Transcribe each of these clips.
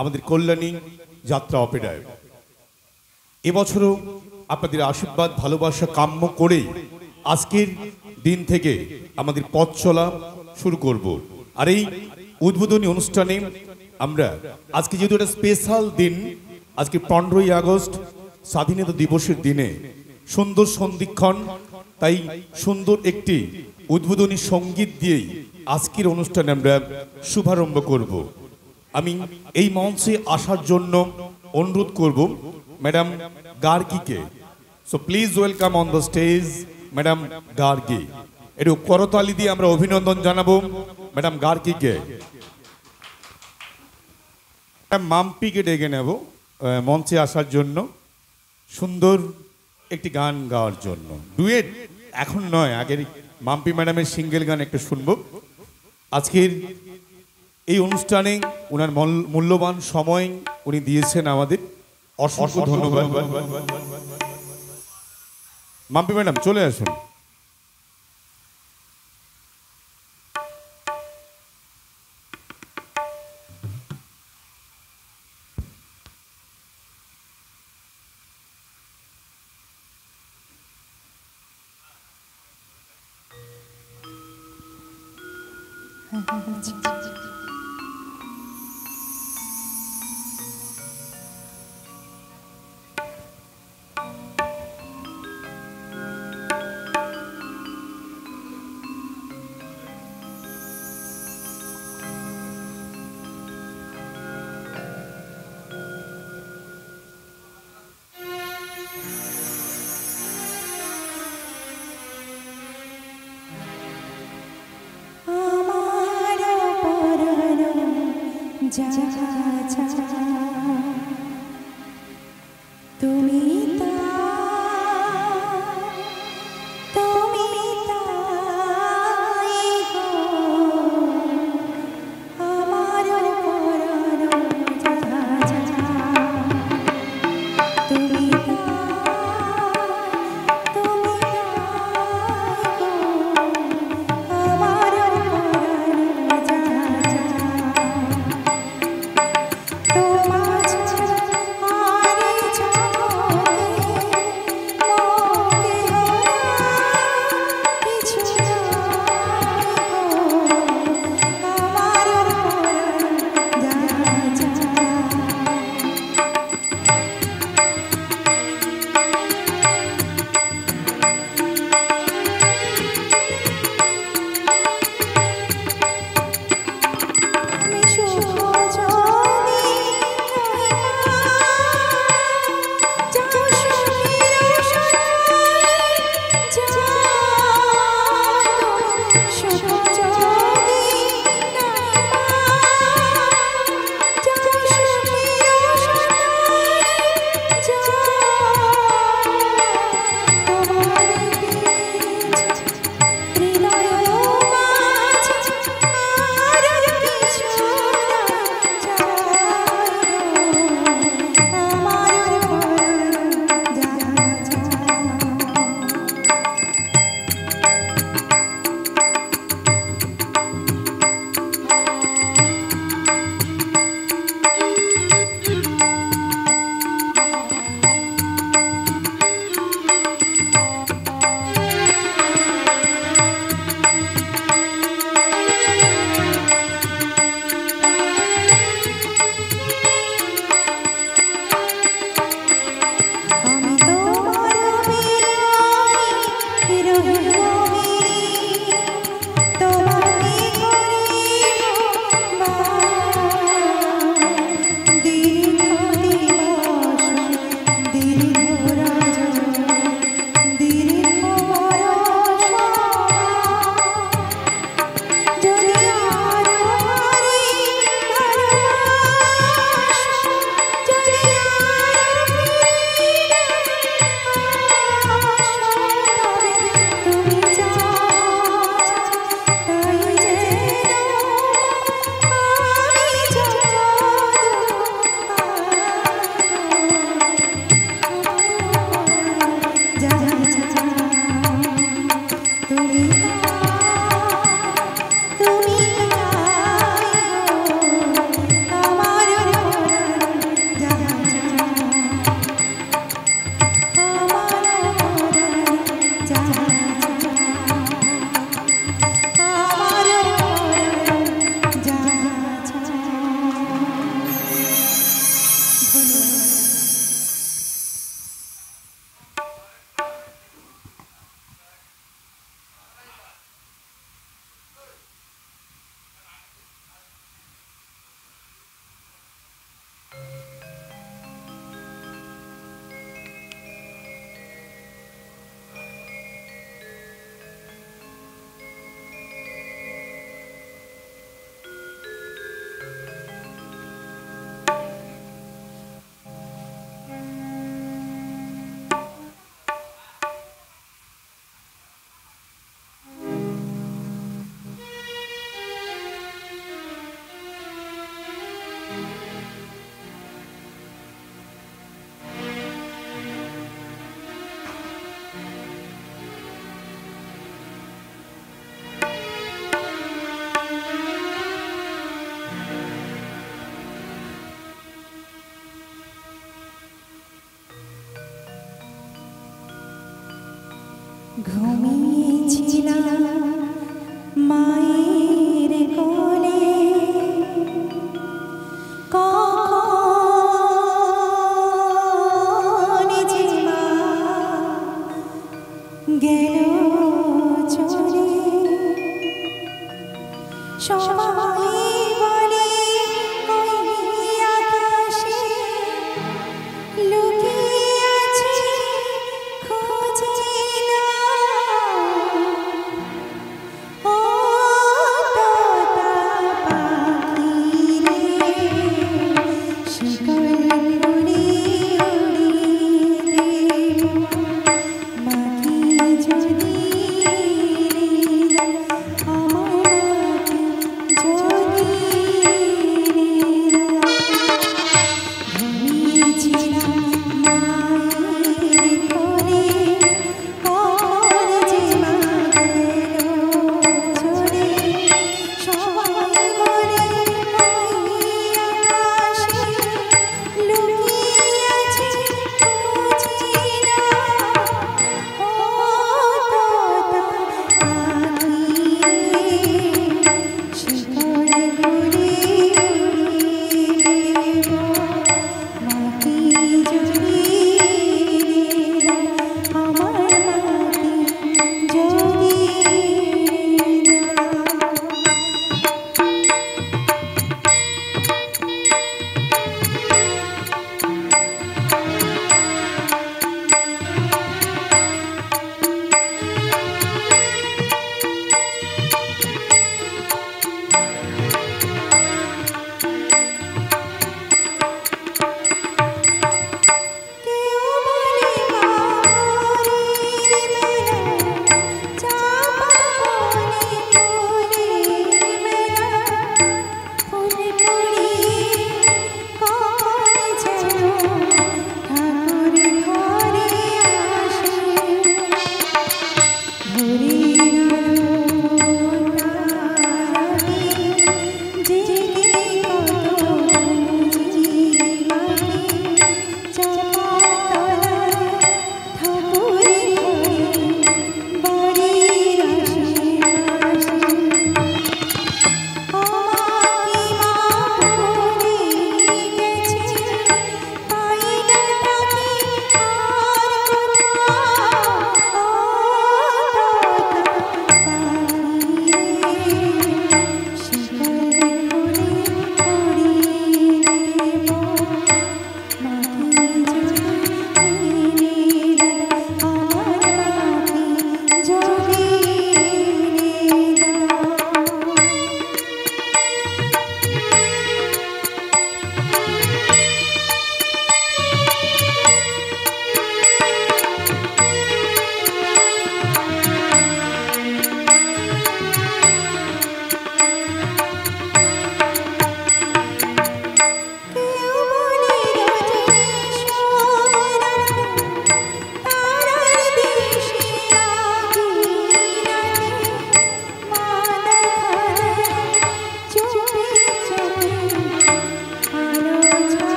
আমাদের কল্যাণী যাত্রা অপেরায়। এবছরও আপনাদের আশীর্বাদ ভালোবাসা কাম্য করে আজকের দিন থেকে আমাদের পথ চলা শুরু করব। আর এই উদ্বোধনী অনুষ্ঠানে আমরা আজকে যেহেতু একটা স্পেশাল দিন, আজকে 15ই আগস্ট স্বাধীনতা দিবসের দিনে সুন্দর সন্ধিক্ষণ, তাই সুন্দর একটি উদ্বোধনী সঙ্গীত দিয়েই আজকের অনুষ্ঠানে আমরা শুভারম্ভ করব। আমি এই মঞ্চে আসার জন্য অনুরোধ করব ম্যাডাম গার্গীকে। So please welcome on the stage madam Gargi. একটু করতালি দিয়ে আমরা অভিনন্দন জানাবো ম্যাডাম গার্গীকে। মাম্পিকে ডেকে নেব মঞ্চে আসার জন্য সুন্দর একটি গান গাওয়ার জন্য। ডুয়েট এখন নয়, আগের মাম্পি ম্যাডামের সিঙ্গেল গান একটু শুনবো। আজকের এই অনুষ্ঠানে ওনার মূল্যবান সময় উনি দিয়েছেন আমাদের, অসংখ্য ধন্যবাদ। মাম্পি ম্যাডাম চলে আসুন। তুমি তোমার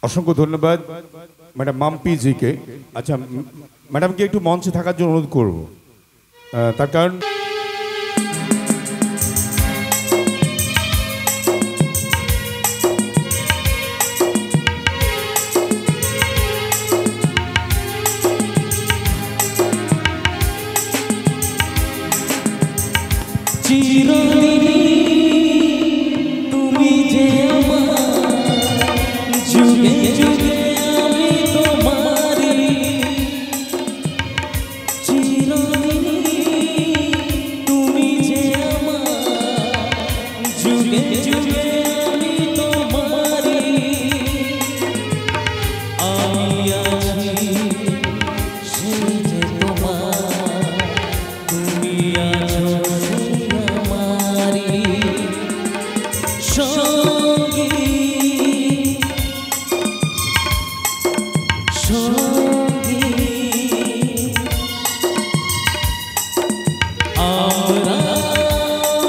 অসংখ্য ধন্যবাদ ম্যাডাম মাম্পি জিকে। আচ্ছা ম্যাডামকে একটু মঞ্চে থাকার জন্য অনুরোধ করব, তার কারণ চিরদিনই তুমি যে আমার, যুগে যুগে আমি তোমারই। চিরদিনই তুমি যে আমার, যুগে যুগে আমি তোমারই। আমি আছি সেই যে তোমার, তুমি আছো সেই আমারই সঙ্গী সঙ্গী। আমরা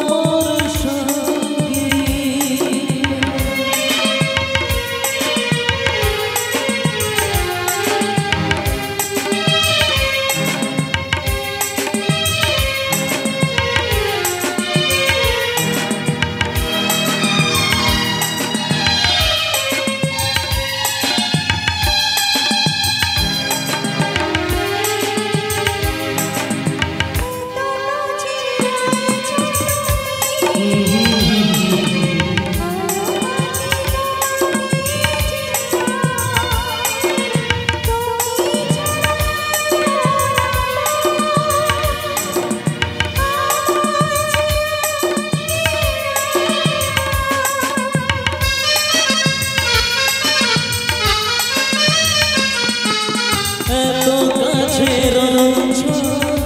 মোর সঙ্গী। এত কাছে রয়েছো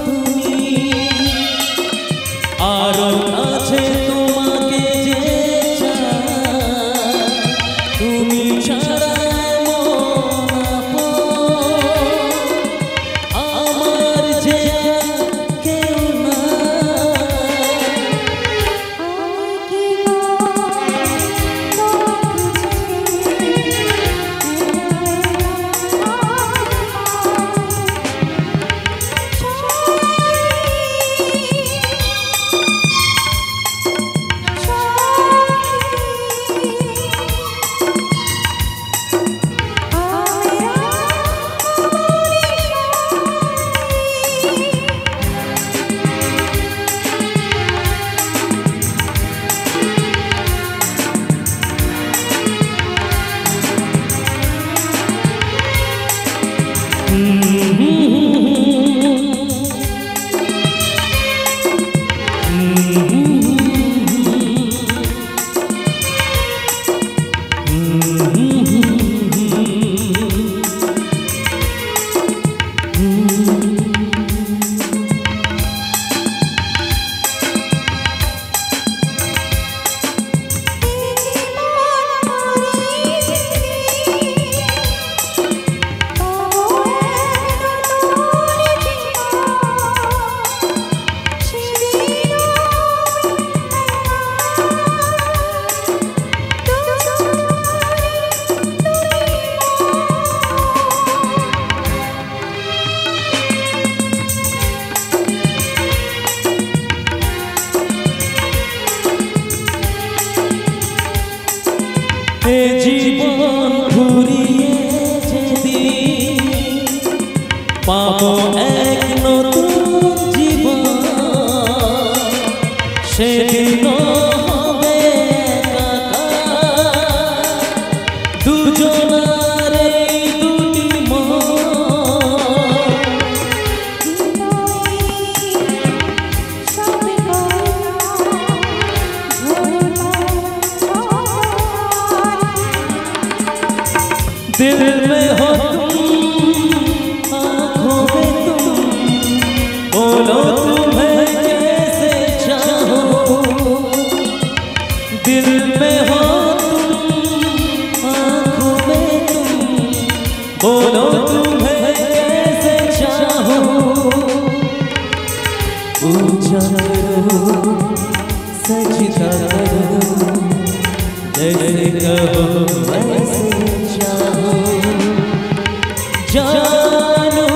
তুমি, আরো কাছে তোমাকে যে চাই, তুমি ছাড়া মন আপন আমার যে কেউ নাই। এ জীবন ঘুরিয়ে যেদিন পাবো এক নতুন জীবন, সেদিন হবে একাকার দুজনার এই দুটি মন। दिल में हो तुम, आँखों में तुम, बोलो तुम्हें कैसे चाहूं। दिल में हो तुम, आँखों में तुम, बोलो तुम्हें कैसे चाहूं। पूजा करो सजदा करो, जैसे कहो वैसे चाहो। जानो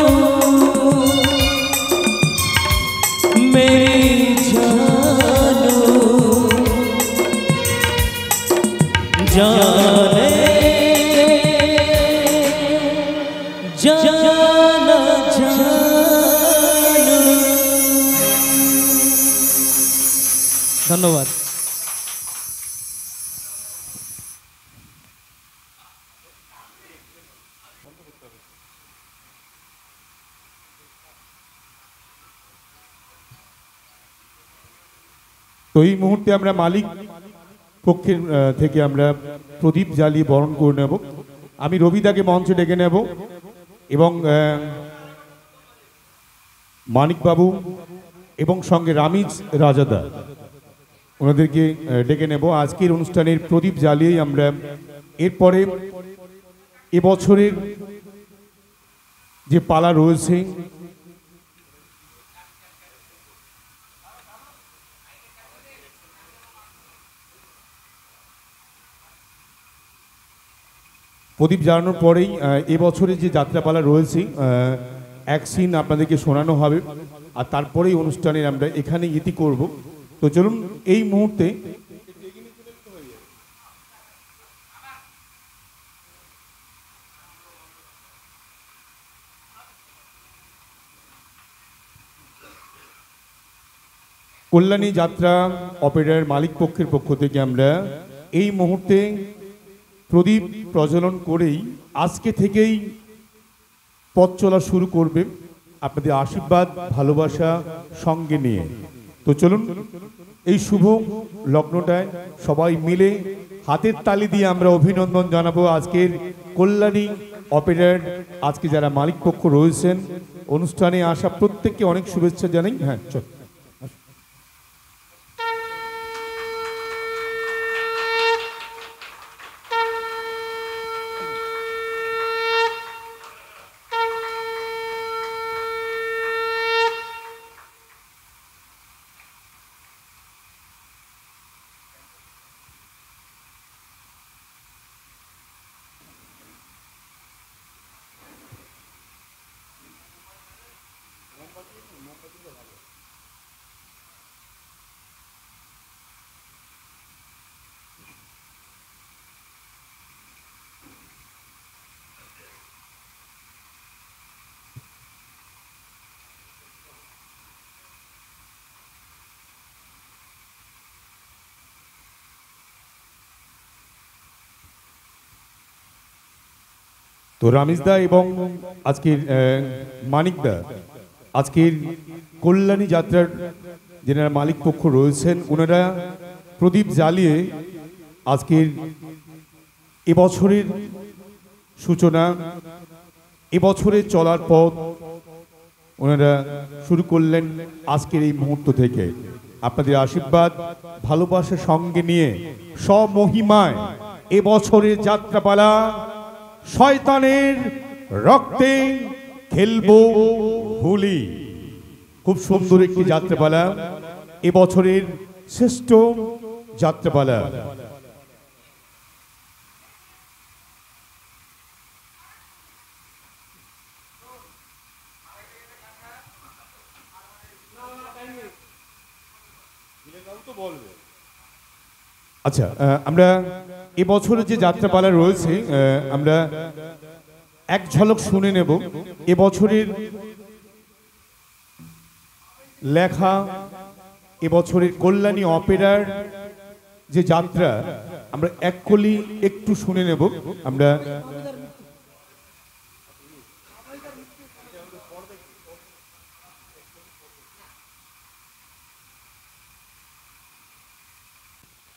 मेरी जानो, जाने जाना जानो। ধন্যবাদ। তো এই মুহূর্তে আমরা মালিক পক্ষের থেকে আমরা প্রদীপ জ্বালিয়ে বরণ করে নেব। আমি রবিদাকে মঞ্চে ডেকে নেব এবং মানিকবাবু এবং সঙ্গে রামিজ রাজাদা ওনাদেরকে ডেকে নেব। আজকের অনুষ্ঠানের প্রদীপ জ্বালিয়েই আমরা এরপরে এবছরের যে পালা রয়েছে প্রদীপ জ্বালানোর পরেই এবছরে যে যাত্রাপালা রয়েছে এক সিন আপনাদেরকে শোনানো হবে আর তারপরেই অনুষ্ঠানের আমরা এখানে ইতি করব। তো চলুন এই মুহূর্তে কল্যাণী যাত্রা অপেরার মালিক পক্ষের পক্ষ থেকে আমরা এই মুহূর্তে প্রদীপ প্রজ্বলন করেই আজকে থেকেই পথ চলা শুরু করবে আপনাদের আশীর্বাদ ভালোবাসা সঙ্গে নিয়ে। তো চলুন এই শুভ লগ্নটায় সবাই মিলে হাতের তালি দিয়ে আমরা অভিনন্দন জানাবো আজকের কল্যাণী অপেরার আজকে যারা মালিক পক্ষ রয়েছেন অনুষ্ঠানে আসা প্রত্যেককে অনেক শুভেচ্ছা জানাই। হ্যাঁ চল। তো রামিজদা এবং আজকের মানিকদা আজকের কল্যাণী যাত্রার যারা মালিক পক্ষ রয়েছেন ওনারা প্রদীপ জ্বালিয়ে আজকের এবছরের সূচনা এবছরের চলার পথ ওনারা শুরু করলেন আজকের এই মুহূর্ত থেকে। আপনাদের আশীর্বাদ ভালোবাসা সঙ্গে নিয়ে স্বমহিমায় এবছরের যাত্রাপালা শয়তানের রক্তে খেলবো হোলি। খুব সুন্দর একটি যাত্রাপালা, এবছরের শ্রেষ্ঠ যাত্রাপালা। আচ্ছা, আমরা এবছরের যে যাত্রাপালা রয়েছে আমরা এক ঝলক শুনে নেব। এবছরের লেখা এবছরের কল্যাণী অপেরার যে যাত্রা আমরা এক কলি একটু শুনে নেব। আমরা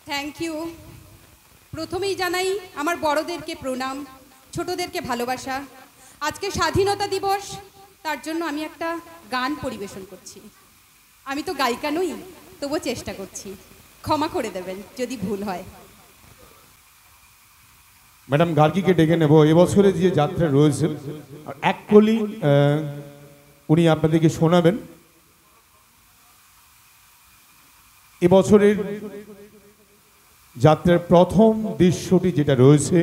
থ্যাংক ইউ। প্রথমেই জানাই আমার বড়দেরকে প্রণাম, ছোটদেরকে ভালোবাসা। আজকে স্বাধীনতা দিবস, তার জন্য আমি একটা গান পরিবেশন করছি। আমি তো গায়িকা নই, তবুও চেষ্টা করছি, ক্ষমা করে দেবেন যদি ভুল হয়। ম্যাডাম গার্গীকে ডেকে নেব। এবছরে যে যাত্রা রয়েছে এক কলি উনি আপনাদেরকে শোনাবেন। এবছরের যাত্রার প্রথম দৃশ্যটি যেটা রয়েছে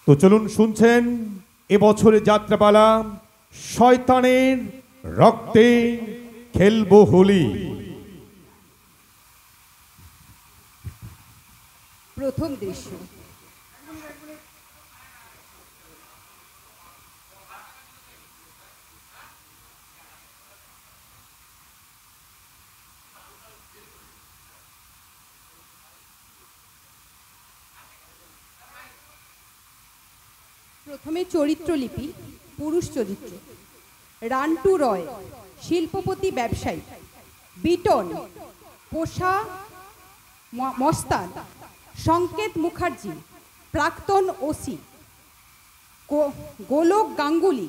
তো চলুন শুনছেন এবছরের যাত্রাপালা শয়তানের রক্তে খেলবো হোলি। প্রথম দৃশ্য। প্রথমে চরিত্রলিপি, পুরুষ চরিত্র। রান্টু রয়, শিল্পপতি ব্যবসায়ী। বিটন, পোষা মস্তান। সংকেত মুখার্জি, প্রাক্তন ওসি। গোলক গাঙ্গুলি,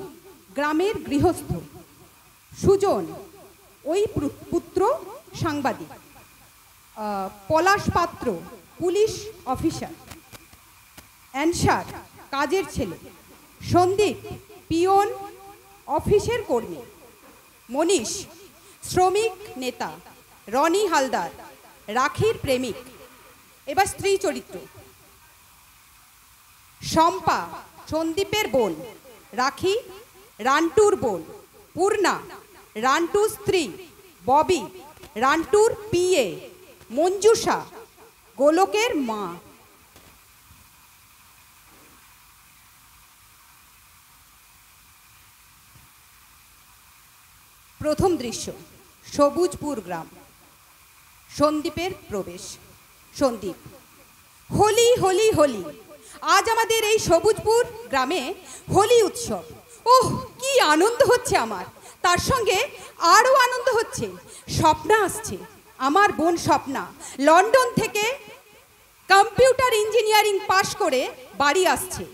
গ্রামের গৃহস্থ। সুজন, ওই পুত্র সাংবাদিক। পলাশ পাত্র, পুলিশ অফিসার। অ্যানসার, কাজের ছেলে। সন্দীপ, পিয়ন, অফিসের কর্মী। মনীষ, শ্রমিক নেতা। রনি হালদার, রাখির প্রেমিক। এবার স্ত্রী চরিত্র। শম্পা, সন্দীপের বোন। রাখি, রান্টুর বোন। পূর্ণা, রান্টুর স্ত্রী। ববি, রান্টুর পিএ। মঞ্জুষা, গোলকের মা। প্রথম দৃশ্য, সবুজপুর গ্রাম। সন্দীপের প্রবেশ। সন্দীপ, হোলি হোলি হোলি। আজ আমাদের এই সবুজপুর গ্রামে হোলি উৎসব। ওহ, কি আনন্দ হচ্ছে আমার। তার সঙ্গে আরও আনন্দ হচ্ছে, স্বপ্না আসছে। আমার বোন স্বপ্না লন্ডন থেকে কম্পিউটার ইঞ্জিনিয়ারিং পাশ করে বাড়ি আসছে।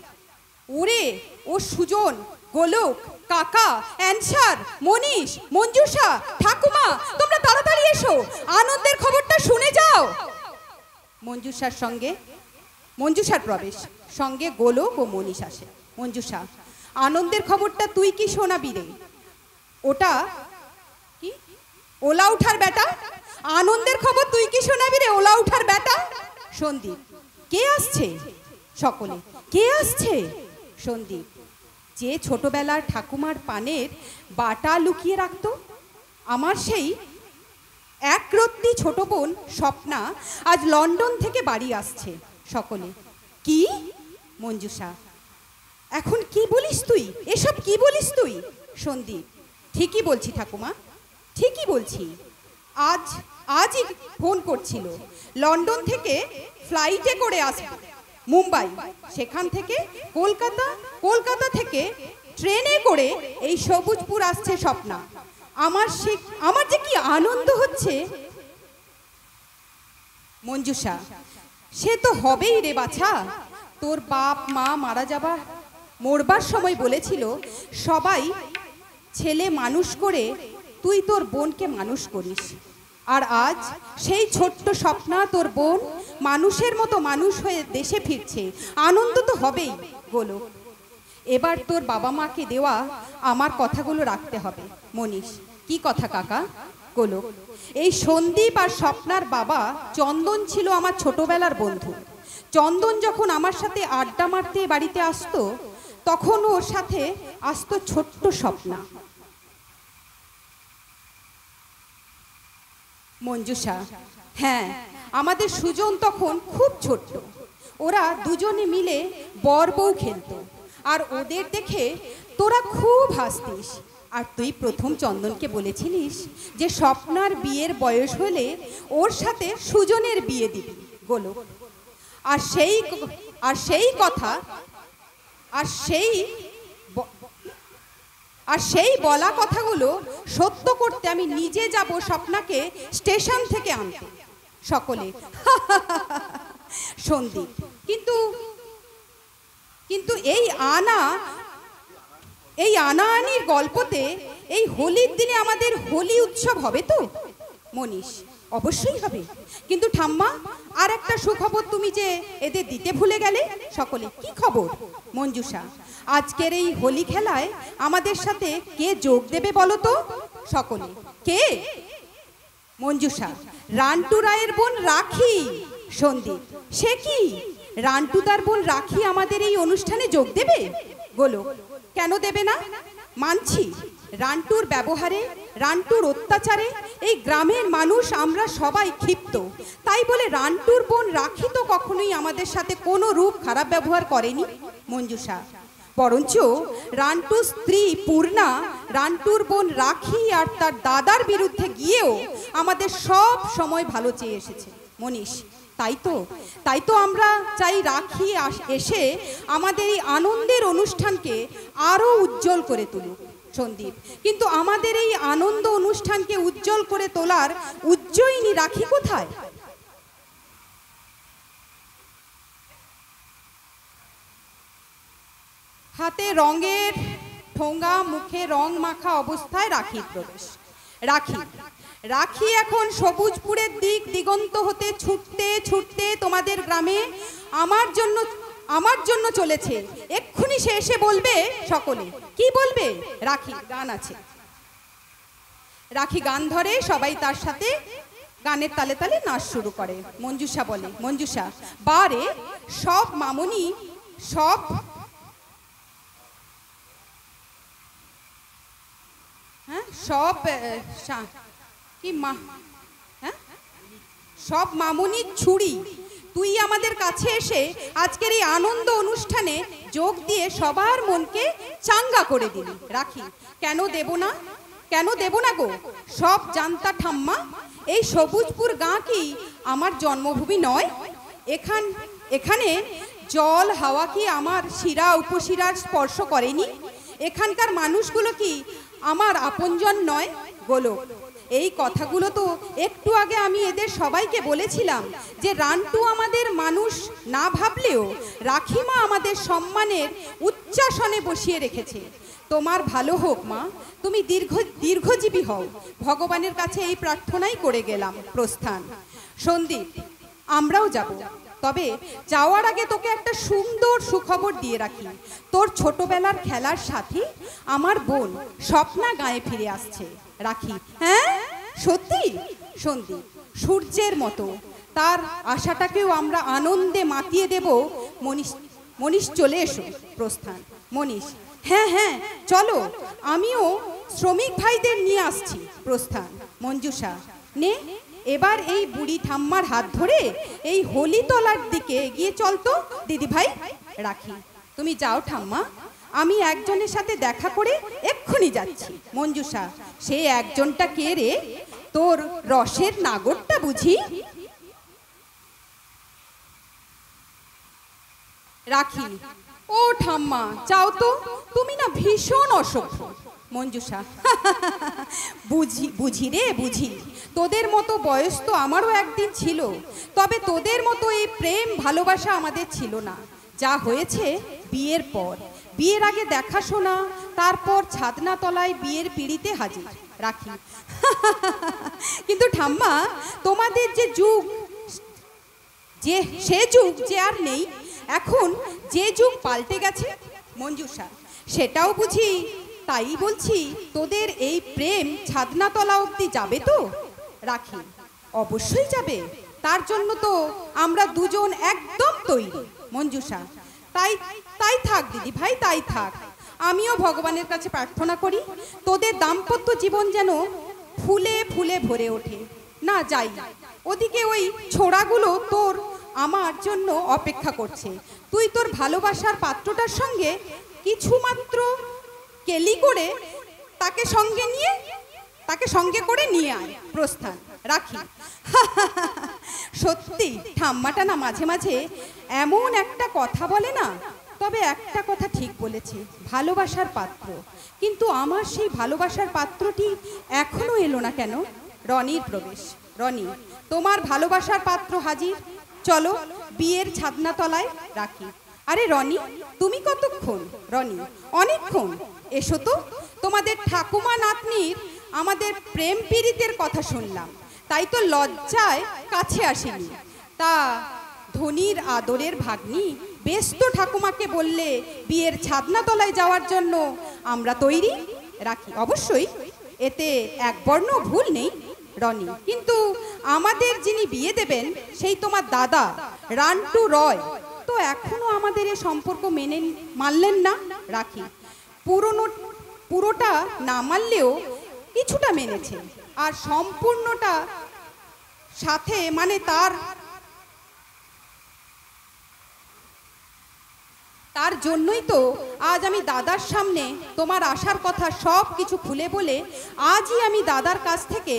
ওরে, ও সুজন, গোলক, কাকা, অ্যানসার, মনীষ, মঞ্জুষা, ঠাকুমা, তোমরা তাড়াতাড়ি এসো, আনন্দের খবরটা শুনে যাও। মঞ্জুষার প্রবেশ। সঙ্গে গোলক ও মনীষ আসে। মঞ্জুষা, আনন্দের খবরটা তুই কি শোনাবি রে? ওটা কি? ওলা উঠার বেটা। আনন্দের খবর তুই কি শোনাবি রে, ওলা উঠার বেটা? সন্দীপ, কে আসছে? সকলে, কে আসছে? সন্দীপ, যে ছোটবেলার ঠাকুমার পানের বাটা লুকিয়ে রাখতো, আমার সেই একরত্তি ছোট বোন স্বপ্না আজ লন্ডন থেকে বাড়ি আসছে। সকলে, কি? মঞ্জুষা, এখন কি বলিস তুই? এসব কি বলিস তুই? সন্দীপ, ঠিকই বলছি ঠাকুমা, ঠিকই বলছি। আজই ফোন করছিল, লন্ডন থেকে ফ্লাইটে করে আসবে মুম্বাই, সেখান থেকে কলকাতা, কলকাতা থেকে ট্রেনে করে এই সবুজপুর আসছে স্বপ্না। আমার যে কি আনন্দ হচ্ছে। মঞ্জুষা, সে তো হবেই রে বাছা। তোর বাপ মা মরবার সময় বলেছিল, সবাই ছেলে মানুষ করে তুই তোর বোনকে মানুষ করিস। আর আজ সেই ছোট্ট স্বপ্না, তোর বোন মানুষের মতো মানুষ হয়ে দেশে ফিরছে। আনন্দ তো হবেই। গোলক, এবার তোর বাবা মাকে দেওয়া আমার কথাগুলো রাখতে হবে। মনীষ, কি কথা কাকা? গোলক, এই সন্দীপ আর স্বপ্নার বাবা চন্দন ছিল আমার ছোটবেলার বন্ধু। চন্দন যখন আমার সাথে আড্ডা মারতে বাড়িতে আসতো, তখন ওর সাথে আসতো ছোট্ট স্বপ্না। মঞ্জুষা, হ্যাঁ, আমাদের সুজন তখন খুব ছোট্ট। ওরা দুজনে মিলে বর বউ খেলতো, আর ওদের দেখে তোরা খুব হাসতিস। আর তুই প্রথম চন্দনকে বলেছিলিস যে স্বপ্নার বিয়ের বয়স হলে ওর সাথে সুজনের বিয়ে দিবি। গোলক, আর সেই বলা কথাগুলো সত্য করতে আমি নিজে যাব স্বপ্নাকে স্টেশন থেকে আনতে। সকলে, সন্দীপ, কিন্তু এই আনাআনির গল্পতে এই হোলির দিনে আমাদের হোলি উৎসব হবে তো? মনীষ, অবশ্যই হবে। কিন্তু ঠাম্মা, আর একটা সুখবর তুমি যে এদের দিতে ভুলে গেলে। সকলে, কি খবর? মঞ্জুষা, আজকের এই হোলি খেলায় আমাদের সাথে কে যোগ দেবে বলো তো? সকলে, কে? মঞ্জুষা, রান্টু রায়ের বোন রাখি। সন্দীপ, সে কি? রান্টু তার বোন রাখি আমাদের এই অনুষ্ঠানে যোগ দেবে? গোলক, কেন দেবে না? মানছি, রান্টুর ব্যবহারে, রান্টুর অত্যাচারে এই গ্রামের মানুষ আমরা সবাই ক্ষিপ্ত। তাই বলে রান্টুর বোন রাখি তো কখনোই আমাদের সাথে কোনো রূপ খারাপ ব্যবহার করেনি মঞ্জুষা, বরঞ্চ রান্টুর স্ত্রী পূর্ণা রান্টুর বোন রাখি আর তার দাদার বিরুদ্ধে গিয়েও আমাদের সব সময় ভালো চেয়ে এসেছে মনীষ। তাই তো আমরা চাই রাখি এসে আমাদের এই আনন্দের অনুষ্ঠানকে আরো উজ্জ্বল করে তুলুক সন্দীপ। কিন্তু আমাদের এই আনন্দ অনুষ্ঠানকে উজ্জ্বল করে তোলার উজ্জয়িনী রাখি কোথায়? হাতে রঙের ঠোঙ্গা, মুখে রং মাখা অবস্থায় রাখির প্রবেশ। রাখি এখন সবুজপুরের দিক দিগন্ত হতে ছুটতে ছুটতে তোমাদের গ্রামে আমার জন্য চলেছে। এক্ষুনি সে এসে বলবে সকলে। কি বলবে? রাখি গান আছে। রাখি গান ধরে, সবাই তার সাথে গানের তালে তালে নাচ শুরু করে। মঞ্জুষা বলে, মঞ্জুষা বারে সব মামনি সব সব মামুনির ছুরি তুই আমাদের কাছে এসে আজকের এই আনন্দ অনুষ্ঠানে যোগ দিয়ে সবার মনকে চাঙ্গা করে দিলি। রাখি কেন দেব না গো? সব জানতা ঠাম্মা, এই সবুজপুর গাঁ কি আমার জন্মভূমি নয়? এখানে জল হাওয়া কি আমার শিরা উপশিরার স্পর্শ করেনি? এখানকার মানুষগুলো কি আমার আপনজন নয়? গোলক, এই কথাগুলো তো একটু আগে আমি এদের সবাইকে বলেছিলাম যে রান্টু আমাদের মানুষ না ভাবলেও রাখিমা আমাদের সম্মানের উচ্চাসনে বসিয়ে রেখেছে। তোমার ভালো হোক মা, তুমি দীর্ঘজীবী হও, ভগবানের কাছে এই প্রার্থনাই করে গেলাম। প্রস্থান। সন্দীপ, আমরাও যাব, তবে যাওয়ার আগে তোকে একটা সুন্দর সুখবর দিয়ে রাখি। তোর ছোটবেলার খেলার সাথী আমার বোন স্বপ্না গায়ে ফিরে আসছে। রাখি, হ্যাঁ সত্যি? সন্দীপ, সূর্যের মতো তার আশাটাকেও আমরা আনন্দে মাতিয়ে দেব। মনীষ চলে এসো। প্রস্থান। মনীষ, হ্যাঁ চলো, আমিও শ্রমিক ভাইদের নিয়ে আসছি। প্রস্থান। মঞ্জুষা, নে এবার এই বুড়ি ঠাম্মার হাত ধরে এই হলিতলার দিকে এগিয়ে চলতো দিদি ভাই। রাখি, তুমি যাও ঠাম্মা, আমি একজনের সাথে দেখা করে এক্ষুনি যাচ্ছি। মঞ্জুষা, সে একজনটা কে রে? তোর রসের নাগরটা বুঝি? রাখি, ও ঠাম্মা যাও তো, তুমি না ভীষণ অসভ্য। মঞ্জুষা, বুঝি রে বুঝি, তোদের মতো বয়স তো আমারও একদিন ছিল, তবে তোদের মতো এই প্রেম ভালোবাসা আমাদের ছিল না। যা হয়েছে বিয়ের পর, বিয়ের আগে দেখাশোনা, তারপর ছাদনা তলায় বিয়ের পিঁড়িতে হাজির। রাখি, কিন্তু ঠাম্মা তোমাদের যে যুগ, সে যুগ যে আর নেই, এখন যে যুগ পাল্টে গেছে। মঞ্জুষা, সেটাও বুঝি, তাই বলছি তোদের এই প্রেম ছাদনাতলা অবধি যাবে তো? রাখি, অবশ্যই যাবে, তার জন্য তো আমরা দুজন একদম তৈরি। মঞ্জুষা, তাই থাক দিদি ভাই, তাই থাক। আমিও ভগবানের কাছে প্রার্থনা করি তোদের দাম্পত্য জীবন যেন ফুলে ফুলে ভরে ওঠে। না যাই, ওদিকে ওই ছোড়াগুলো তোর আমার জন্য অপেক্ষা করছে। তুই তোর ভালোবাসার পাত্রটার সঙ্গে কিছুমাত্র কেলি করে তাকে সঙ্গে করে নিয়ে আয়। প্রস্থান। রাখি, সত্যি ঠাম্মাটা না মাঝে মাঝে এমন একটা কথা বলে না, তবে একটা কথা ঠিক বলেছে, ভালোবাসার পাত্র। কিন্তু আমার সেই ভালোবাসার পাত্রটি এখনো এলো না কেন? রনির প্রবেশ। রনি, তোমার ভালোবাসার পাত্র হাজির, চলো বিয়ের ছাদনা তলায়। রাখি, আরে রনি, তুমি কতক্ষণ? রনি, অনেকক্ষণ। এসো তো, তোমাদের ঠাকুমা নাতনির আমাদের প্রেম পীড়িতের কথা শুনলাম, তাই তো লজ্জায় কাছে আসেনি। তা ধনির আদরের ভাগ্নি বেশ তো ঠাকুমাকে বললে বিয়ের ছাদনা তলায় যাওয়ার জন্য আমরা তৈরি। রাখি, অবশ্যই, এতে এক বর্ণ ভুল নেই। রনি, কিন্তু আমাদের যিনি বিয়ে দেবেন সেই তোমার দাদা রান্টু রয় তো এখনো আমাদের এই সম্পর্ক মানলেন না। রাখি, পুরোটা না মানলেও কিছুটা মেনেছে, আর সম্পূর্ণটা সাথে মানে তার জন্যই তো আজ আমি দাদার সামনে তোমার আসার কথা সব কিছু খুলে বলে আজই আমি দাদার কাছ থেকে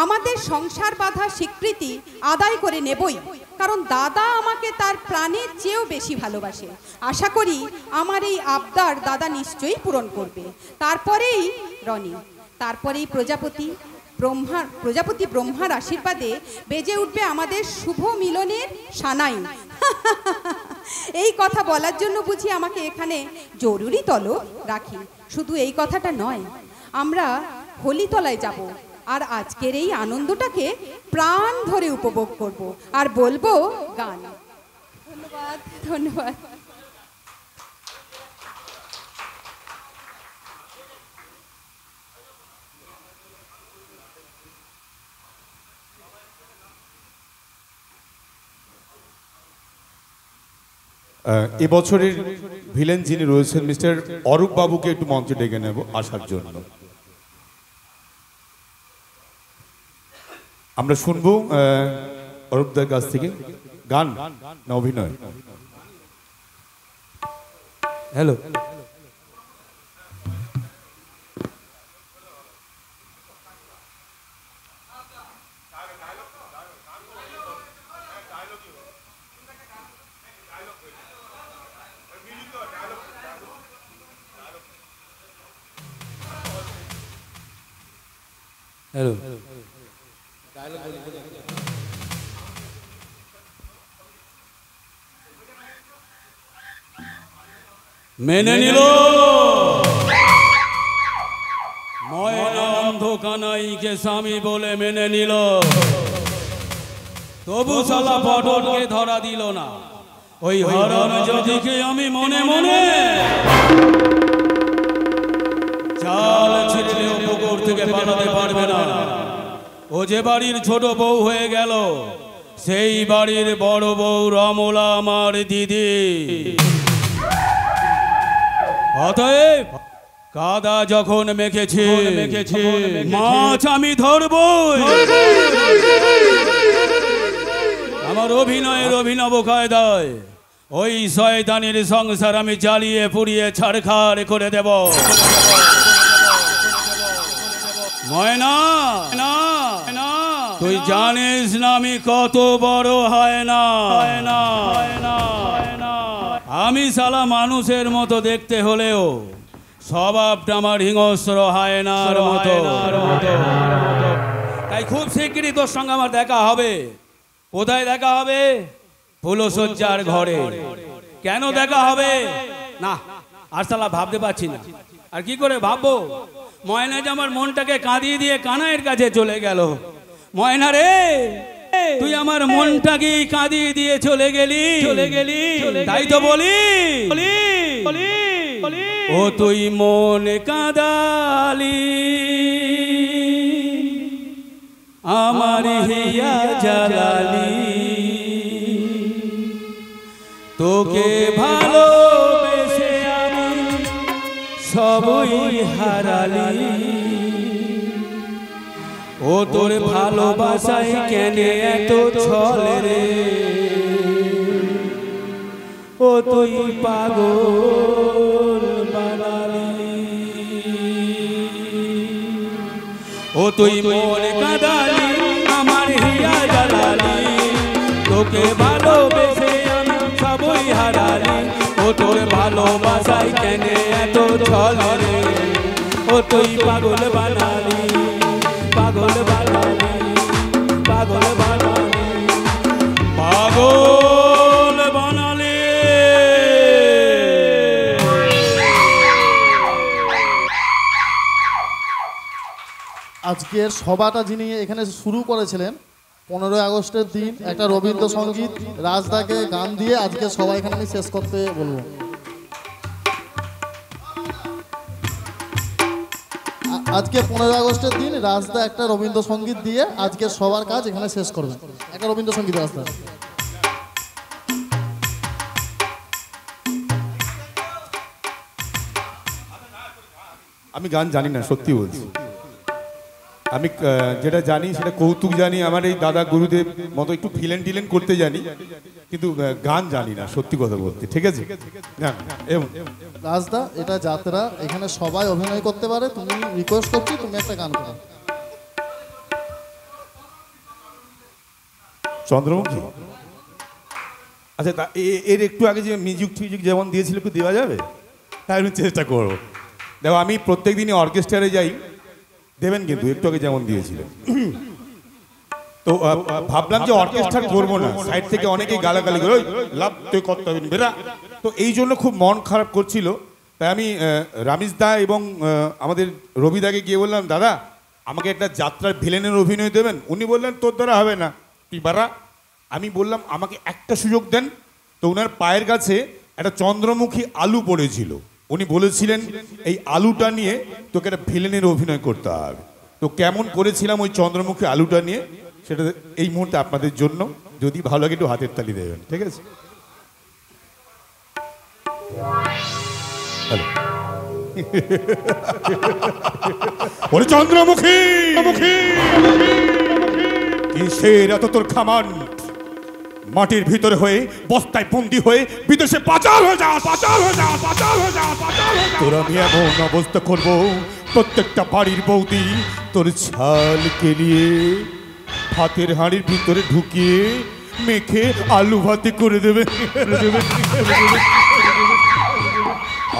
আমাদের সংসার বাঁধা স্বীকৃতি আদায় করে নেবই, কারণ দাদা আমাকে তার প্রাণের চেয়েও বেশি ভালোবাসে। আশা করি আমার এই আবদার দাদা নিশ্চয়ই পূরণ করবে। তারপরেই রনি, তারপরেই প্রজাপতি ব্রহ্মার আশীর্বাদে বেজে উঠবে আমাদের শুভ মিলনের সানাই। এই কথা বলার জন্য বুঝি আমাকে এখানে জরুরি তলব রাখি। শুধু এই কথাটা নয়, আমরা হোলিতলায় যাব আর আজকের এই আনন্দটাকে প্রাণ ভরে উপভোগ করব আর বলবো গান। ধন্যবাদ, ধন্যবাদ। এবছরের ভিলেন যিনি রয়েছেন মিস্টার অরূপ বাবুকে একটু মঞ্চে ডেকে নেব আসার জন্য। আমরা শুনবো অরূপদার কাছ থেকে গান না অভিনয়। হ্যালো, হ্যালো, মেনে নিল ময়না অন্ধকানাইকে স্বামী বলে মেনে নিল, তবু শালা পটলকে ধরা দিল না। ওই হরণ যদিকে আমি মনে মনে চাল ছিঁড়লেও পুকুর থেকে পালাতে পারবে না। ও যে বাড়ির ছোট বউ হয়ে গেল, সেই বাড়ির বড় বউ রমলা আমার দিদি। অতএব কাদা যখন মেখেছে মাছ আমি ধরবই। আমার অভিনয়ের অভিনব কায়দায় ওই শয়তানির সংসার আমি জ্বালিয়ে পুড়িয়ে ছাড়খাড় করে দেব। ময়না, তুই জানিস না আমি কত বড় হয় না। আমি শালা মানুষের মতো দেখতে হলেও স্বভাবটা আমার হিংস্র হায়নার মতো। তাই খুব শিগগিরই তোর সঙ্গে আমার দেখা হবে। কোথায় দেখা হবে? ফুলশয্যার ঘরে। কেন দেখা হবে? না, আর শালা ভাবতে পারছি না। আর কি করে ভাববো? ময়না যে আমার মনটাকে কাঁদিয়ে দিয়ে কানাইয়ের কাছে চলে গেল। ময়না রে, তুই আমার মনটাকে কাঁদিয়ে দিয়ে চলে গেলি। তাই তো বলি, ও তুই মন কাঁদালি আমার হিয়া জ্বালালি, তোকে ভালোবেসে আমি সবই হারালি। ও তোর ভালোবাসায় কেন এত ছলে রে, ও তুই পাগল বানালি। ও তুই মন কাঁদালি আমার হিয়া জ্বালালি, তোকে ভালোবেসে আমি সবই হারালি। ও তোর ভালোবাসায় কেন এত ছলে রে, ও তুই পাগল বানালি, পাগল বানালি, পাগল বানালি, পাগল বানালি। আজকের সভাটা যিনি এখানে শুরু করেছিলেন 15ই আগস্টের দিন একটা রবীন্দ্রসঙ্গীত রাজদাকে গান দিয়ে আজকে সবাই এখানে আমি শেষ করতে বলবো। আজকে 15ই আগস্টের দিন রাজদা একটা রবীন্দ্রসঙ্গীত দিয়ে আজকে সবার কাজ এখানে শেষ করবেন। একটা রবীন্দ্রসঙ্গীত রাজদা। আমি গান জানি না, সত্যি বলছি। আমি যেটা জানি সেটা কৌতুক জানি, আমার এই দাদা গুরুদেব মতো একটু ফিলেন টিলেন করতে জানি, কিন্তু গান জানি না সত্যি কথা বলতে। ঠিক আছে, না এমন। রাজদা, এটা যাত্রা, এখানে সবাই অভিনয় করতে পারে, তুমি রিকোয়েস্ট করছি তুমি একটা গান করো। চন্দ্রমুখী, আচ্ছা এর একটু আগে যে মিউজিক টিউজিক যেমন দিয়েছিল একটু দেওয়া যাবে? তাই আমি চেষ্টা করবো। দেখো আমি প্রত্যেক দিনই অর্কেস্ট্রারে যাই, দেবেন কিন্তু একটু আগে যেমন দিয়েছিলেন। তো ভাবলাম যে অর্কেস্ট্রা করবো না, সাইড থেকে অনেকেই গালাগালি করে লাভ তুই করতে হবে বেরা, তো এই জন্য খুব মন খারাপ করছিল। তাই আমি রামিজ দা এবং আমাদের রবিদাকে গিয়ে বললাম, দাদা আমাকে একটা যাত্রার ভিলেনের অভিনয় দেবেন। উনি বললেন তোর দ্বারা হবে না, তুই বারা। আমি বললাম আমাকে একটা সুযোগ দেন। তো ওনার পায়ের কাছে একটা চন্দ্রমুখী আলু পড়েছিল, উনি বলেছিলেন এই আলুটা নিয়ে তোকে একটা ভিলেনের অভিনয় করতে হবে। তো কেমন করেছিলাম ওই চন্দ্রমুখী আলুটা নিয়ে, সেটা এই মুহূর্তে আপনাদের জন্য, যদি ভালো লাগে একটু হাতের তালি দেবেন। ঠিক আছে, ওরে চন্দ্রমুখী, কিসের এত তোর খামান? মাটির ভিতরে হয়ে বস্তায় বন্দি হয়ে বিদেশে পাচার হয়ে যা, পাচার হয়ে যা, পাচার হয়ে যা, পাচার হয়ে যা। তোর আমি এমন অবস্থা করবো, প্রত্যেকটা বাড়ির বৌদি তোর ছাল কেলিয়ে ভাতের হাঁড়ির ভিতরে ঢুকিয়ে মেখে আলু ভাতে করে দেবে।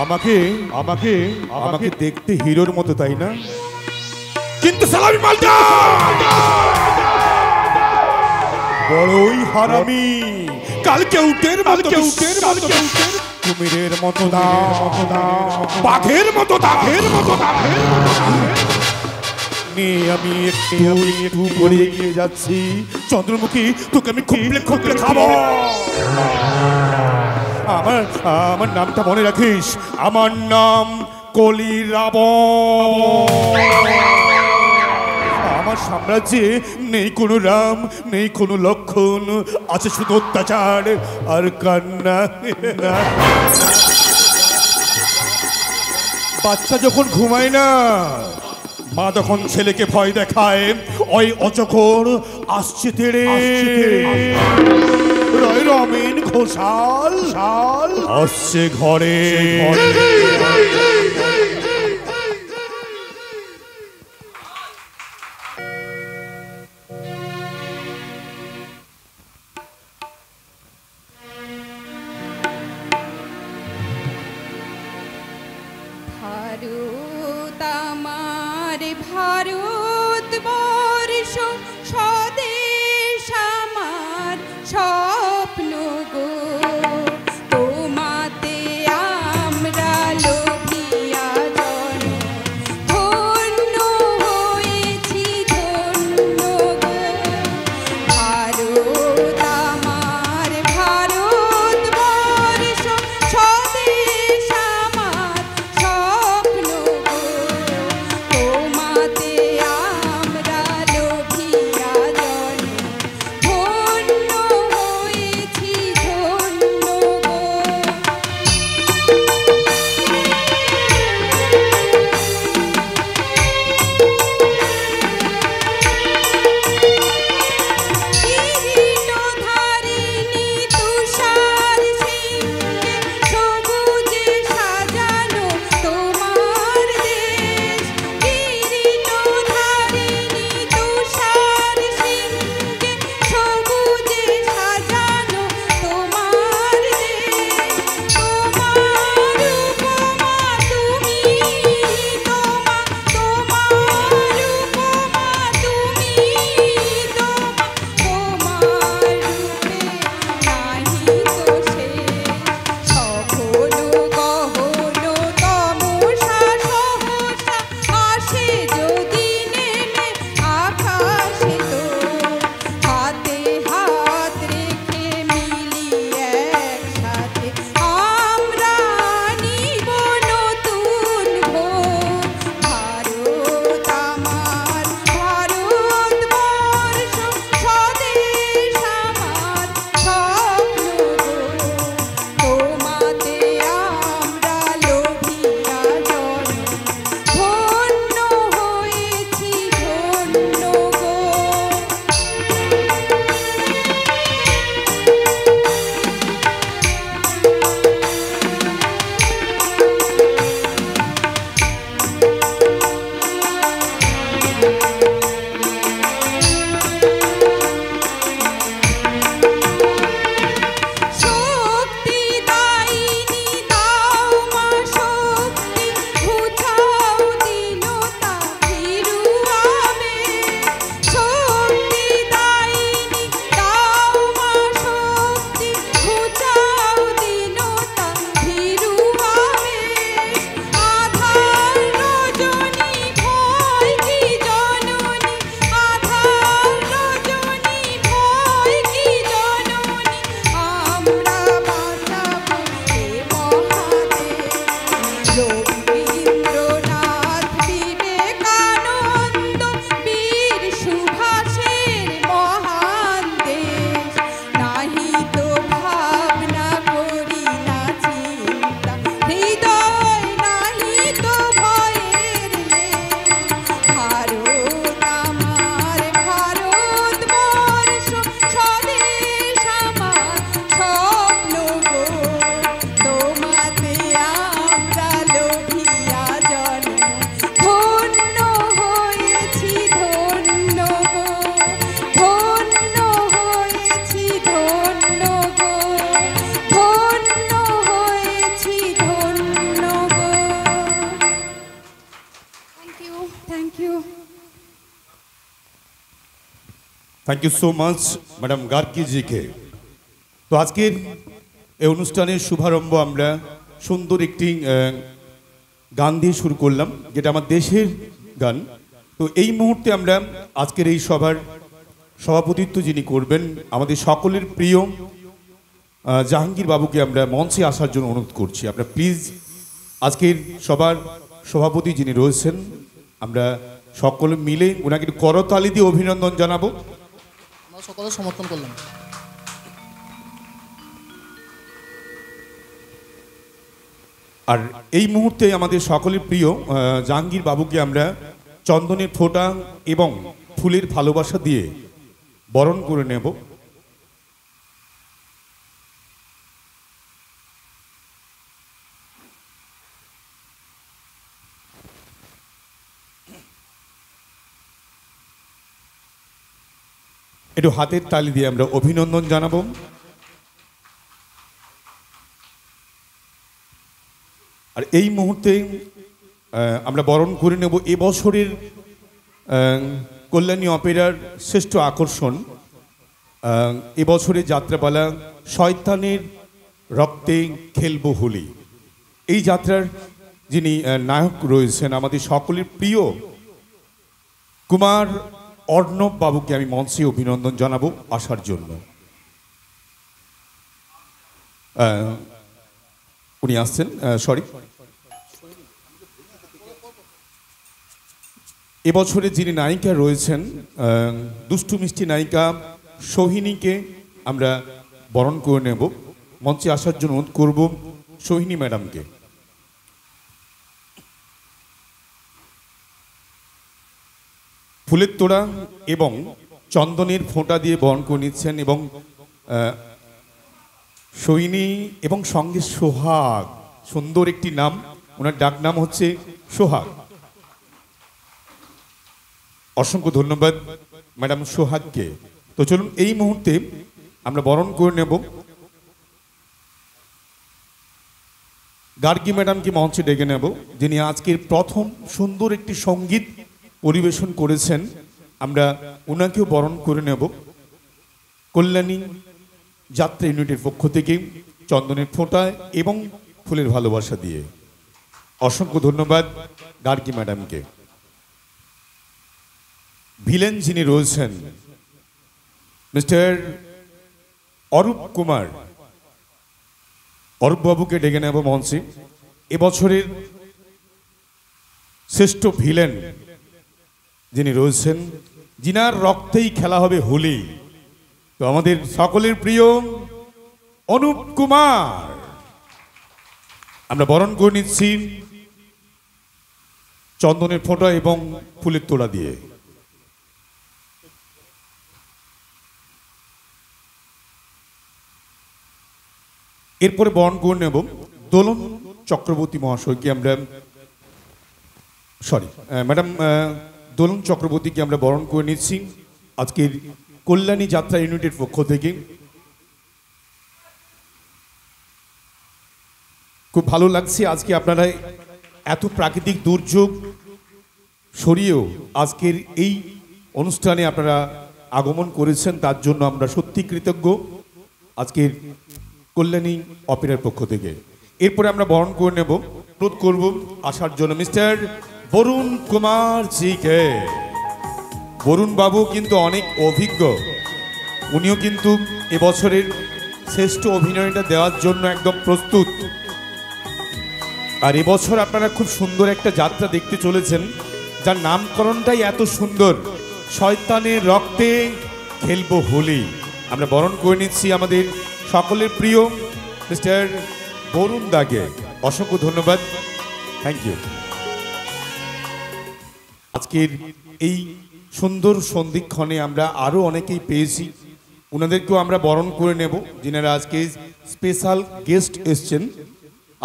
আমাকে আমাকে আমাকে দেখতে হিরোর মতো, তাই না? কিন্তু সালামি মালটা বড়ই হারামি, কালকে উটের মতো, কুমিরের মতো না, বাঘের মতো, বাঘের মতো। আমি একটু করে এগিয়ে যাচ্ছি। চন্দ্রমুখী, তোকে আমি খুবলে খুবলে খাবো। আমার নামটা মনে রাখিস, আমার নাম কলি রাবণ। আমার সাম্রাজ্যে নেই কোনো রাম, নেই কোনো লক্ষণ, আছে শুধু অত্যাচার আর কান্না। বাচ্চা যখন ঘুমায় না, মা তখন ছেলেকে ভয় দেখায়, ওই অচকর আসছে তেড়ে রমেন ঘোষাল আসছে ঘরে। ভারত আমার ভারতবর্ষ, স্বদেশ আমার স্বপ্ন গো। তোমাতে আমরা লোভিয়া জন, ধন্য হয়েছি ধন্য গো। ভারত আমার ভারতবর্ষ, স্বদেশ আমার স্বপ্ন গো। তোমাতে আমরা লোভিয়া thank you so much madam গার্গিজিকে। তো আজকের এই অনুষ্ঠানের শুভারম্ভ আমরা সুন্দর একটি গান দিয়ে শুরু করলাম, যেটা আমার দেশের গান। তো এই মুহূর্তে আমরা আজকের এই সভার সভাপতিত্ব যিনি করবেন, আমাদের সকলের প্রিয় জাহাঙ্গীর বাবুকে আমরা মঞ্চে আসার জন্য অনুরোধ করছি। আপনারা প্লিজ আজকের সবার সভাপতি যিনি রয়েছেন, আমরা সকলে মিলে ওনাকে একটু করতালি দিয়ে অভিনন্দন জানাবো। আমরা সকলে সমর্থন করলাম। আর এই মুহূর্তে আমাদের সকলের প্রিয় জাহাঙ্গীর বাবুকে আমরা চন্দনের ফোঁটা এবং ফুলের ভালোবাসা দিয়ে বরণ করে নেব। একটু হাতের তালি দিয়ে আমরা অভিনন্দন জানাবো। আর এই মুহূর্তে আমরা বরণ করে নেব এবছরের কল্যাণী অপেরার শ্রেষ্ঠ আকর্ষণ, এবছরের যাত্রাপালা শয়তানের রক্তে খেলবো হোলি। এই যাত্রার যিনি নায়ক রয়েছেন, আমাদের সকলের প্রিয় কুমার অর্ণব বাবুকে আমি মঞ্চে অভিনন্দন জানাবো আসার জন্য। উনি আসছেন, সরি। এবছরে যিনি নায়িকা রয়েছেন, দুষ্টু মিষ্টি নায়িকা সোহিনীকে আমরা বরণ করে নেব। মঞ্চে আসার জন্য অনুরোধ করব সোহিনী ম্যাডামকে। ফুলের তোড়া এবং চন্দনের ফোঁটা দিয়ে বরণ করে নিচ্ছেন, এবং সোহিনী এবং সঙ্গে সোহাগ, সুন্দর একটি নাম, ওনার ডাক নাম হচ্ছে সোহাগ। অসংখ্য ধন্যবাদ ম্যাডাম সোহাগকে। তো চলুন এই মুহূর্তে আমরা বরণ করে নেব গার্গী ম্যাডামকে মঞ্চে ডেকে নেব, যিনি আজকের প্রথম সুন্দর একটি সঙ্গীত পরিবেশন করেছেন। আমরা ওনাকেও বরণ করে নেব কল্যাণী যাত্রা ইউনিটের পক্ষ থেকে চন্দনের ফোঁটা এবং ফুলের ভালোবাসা দিয়ে। অসংখ্য ধন্যবাদ গার্গী ম্যাডামকে। ভিলেন যিনি রয়েছেন মিস্টার অরূপ কুমার, অরূপ বাবুকে ডেকে নেব মঞ্চে। এবছরের শ্রেষ্ঠ ভিলেন যিনি রয়েছেন, যিনার রক্তেই খেলা হবে হোলি, তো আমাদের সকলের প্রিয় অনুপ কুমার আমরা বরণ করে নিচ্ছি চন্দনের ফোঁটা এবং ফুলের তোড়া দিয়ে। এরপরে বরণ করে নেব দোলন চক্রবর্তী মহাশয়কে আমরা, সরি ম্যাডাম, দোলন চক্রবর্তীকে আমরা বরণ করে নিচ্ছি আজকের কল্যাণী যাত্রা ইউনিটের পক্ষ থেকে। খুব ভালো লাগছে আজকে আপনারা এত প্রাকৃতিক দুর্যোগ সরিয়েও আজকের এই অনুষ্ঠানে আপনারা আগমন করেছেন, তার জন্য আমরা সত্যি কৃতজ্ঞ আজকের কল্যাণী অপেরার পক্ষ থেকে। এরপরে আমরা বরণ করে নেব, অনুরোধ করব আসার জন্য মিস্টার বরুণ কুমার জিকে। বরুণ বাবু কিন্তু অনেক অভিজ্ঞ, উনিও কিন্তু এবছরের শ্রেষ্ঠ অভিনয়টা দেওয়ার জন্য একদম প্রস্তুত। আর এবছর আপনারা খুব সুন্দর একটা যাত্রা দেখতে চলেছেন, যার নামকরণটাই এত সুন্দর, শয়তানের রক্তে খেলবো হোলি। আমরা বরণ করে নিচ্ছি আমাদের সকলের প্রিয় মিস্টার বরুণ দাকে। অসংখ্য ধন্যবাদ, থ্যাংক ইউ। আজকের এই সুন্দর সন্ধিক্ষণে আমরা আরও অনেকেই পেয়েছি, ওনাদেরকেও আমরা বরণ করে নেব, যিনারা আজকে স্পেশাল গেস্ট এসছেন।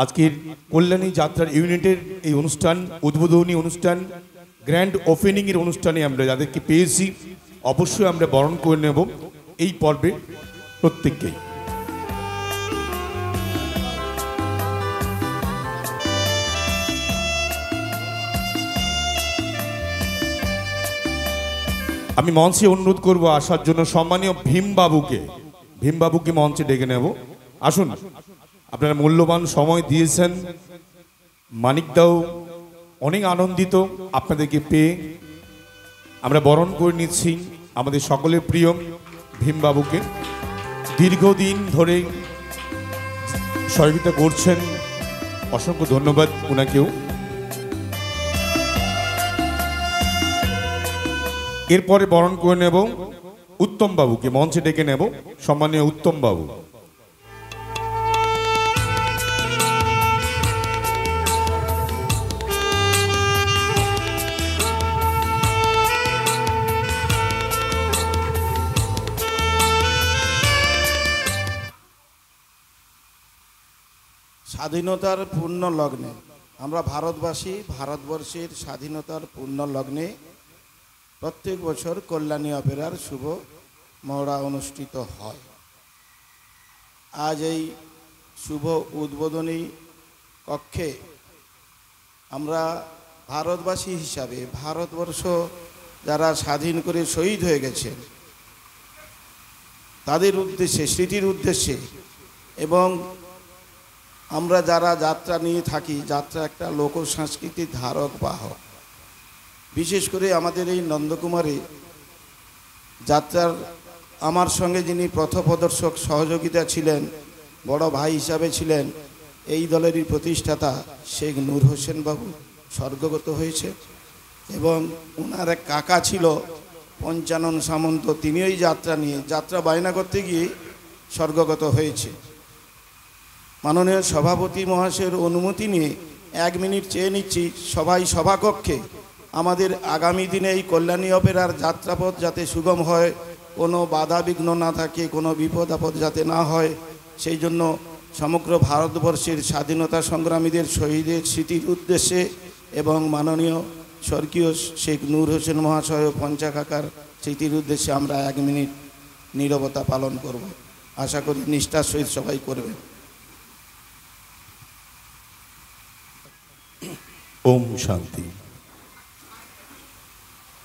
আজকের কল্যাণী যাত্রার ইউনিটের এই অনুষ্ঠান, উদ্বোধনী অনুষ্ঠান, গ্র্যান্ড ওপেনিংয়ের অনুষ্ঠানে আমরা যাদেরকে পেয়েছি অবশ্যই আমরা বরণ করে নেব এই পর্বে প্রত্যেককেই। আমি মঞ্চে অনুরোধ করব আসার জন্য সম্মানীয় ভীমবাবুকে মঞ্চে ডেকে নেব। আসুন, আপনারা মূল্যবান সময় দিয়েছেন। মানিকদাও অনেক আনন্দিত আপনাদেরকে পেয়ে। আমরা বরণ করে নিচ্ছি আমাদের সকলের প্রিয় ভীমবাবুকে। দীর্ঘদিন ধরে সহযোগিতা করছেন, অসংখ্য ধন্যবাদ ওনাকেও। এরপরে বরণ করে নেব উত্তম বাবুকে, মঞ্চে ডেকে নেব সম্মানীয় উত্তম বাবু। স্বাধীনতার পূর্ণ লগ্নে আমরা ভারতবাসী, ভারতবর্ষের স্বাধীনতার পূর্ণ লগ্নে প্রত্যেক বছর কল্যাণী অপেরার শুভ মহড়া অনুষ্ঠিত হয়। আজ এই শুভ উদ্বোধনী কক্ষে আমরা ভারতবাসী হিসাবে, ভারতবর্ষ যারা স্বাধীন করে শহীদ হয়ে গেছেন তাদের উদ্দেশ্যে, স্মৃতির উদ্দেশ্যে, এবং আমরা যারা যাত্রা নিয়ে থাকি, যাত্রা একটা লোক সংস্কৃতির ধারক বাহক। বিশেষ করে আমাদের এই নন্দকুমারে যাত্রার আমার সঙ্গে যিনি পথপ্রদর্শক সহযোগিতা ছিলেন, বড় ভাই হিসাবে ছিলেন, এই দলেরই প্রতিষ্ঠাতা শেখ নূর হোসেন বাবু স্বর্গগত হয়েছে। এবং ওনার এক কাকা ছিল পঞ্চানন সামন্ত, তিনি ওই যাত্রা নিয়ে যাত্রা বায়না করতে গিয়ে স্বর্গগত হয়েছে। মাননীয় সভাপতি মহাশয়ের অনুমতি নিয়ে 1 মিনিট চেয়ে নিচ্ছি সবাই সভাকক্ষে। আমাদের আগামী দিনে এই কল্যাণী অপেরার যাত্রাপথ যাতে সুগম হয়, কোনো বাধা বিঘ্ন না থাকে, কোনো বিপদ আপদ যাতে না হয়, সেই জন্য সমগ্র ভারতবর্ষের স্বাধীনতা সংগ্রামীদের শহীদের স্মৃতির উদ্দেশ্যে এবং মাননীয় স্বর্গীয় শেখ নূর হোসেন মহাশয় ও পঞ্চা কাকার স্মৃতির উদ্দেশ্যে আমরা 1 মিনিট নীরবতা পালন করব। আশা করি নিষ্ঠার সহিত সবাই করবেন। ওম শান্তি।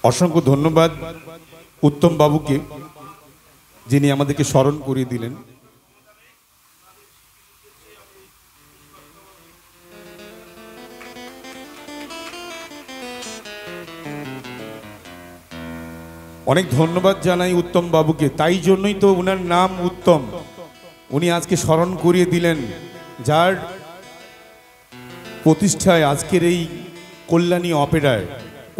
অসংখ্য ধন্যবাদ উত্তম বাবুকে, যিনি আমাদেরকে স্মরণ করিয়ে দিলেন। অনেক ধন্যবাদ জানাই উত্তম বাবুকে, তাই জন্যই তো উনার নাম উত্তম। উনি আজকে স্মরণ করিয়ে দিলেন, যার প্রতিষ্ঠায় আজকের এই কল্যাণী অপেরায়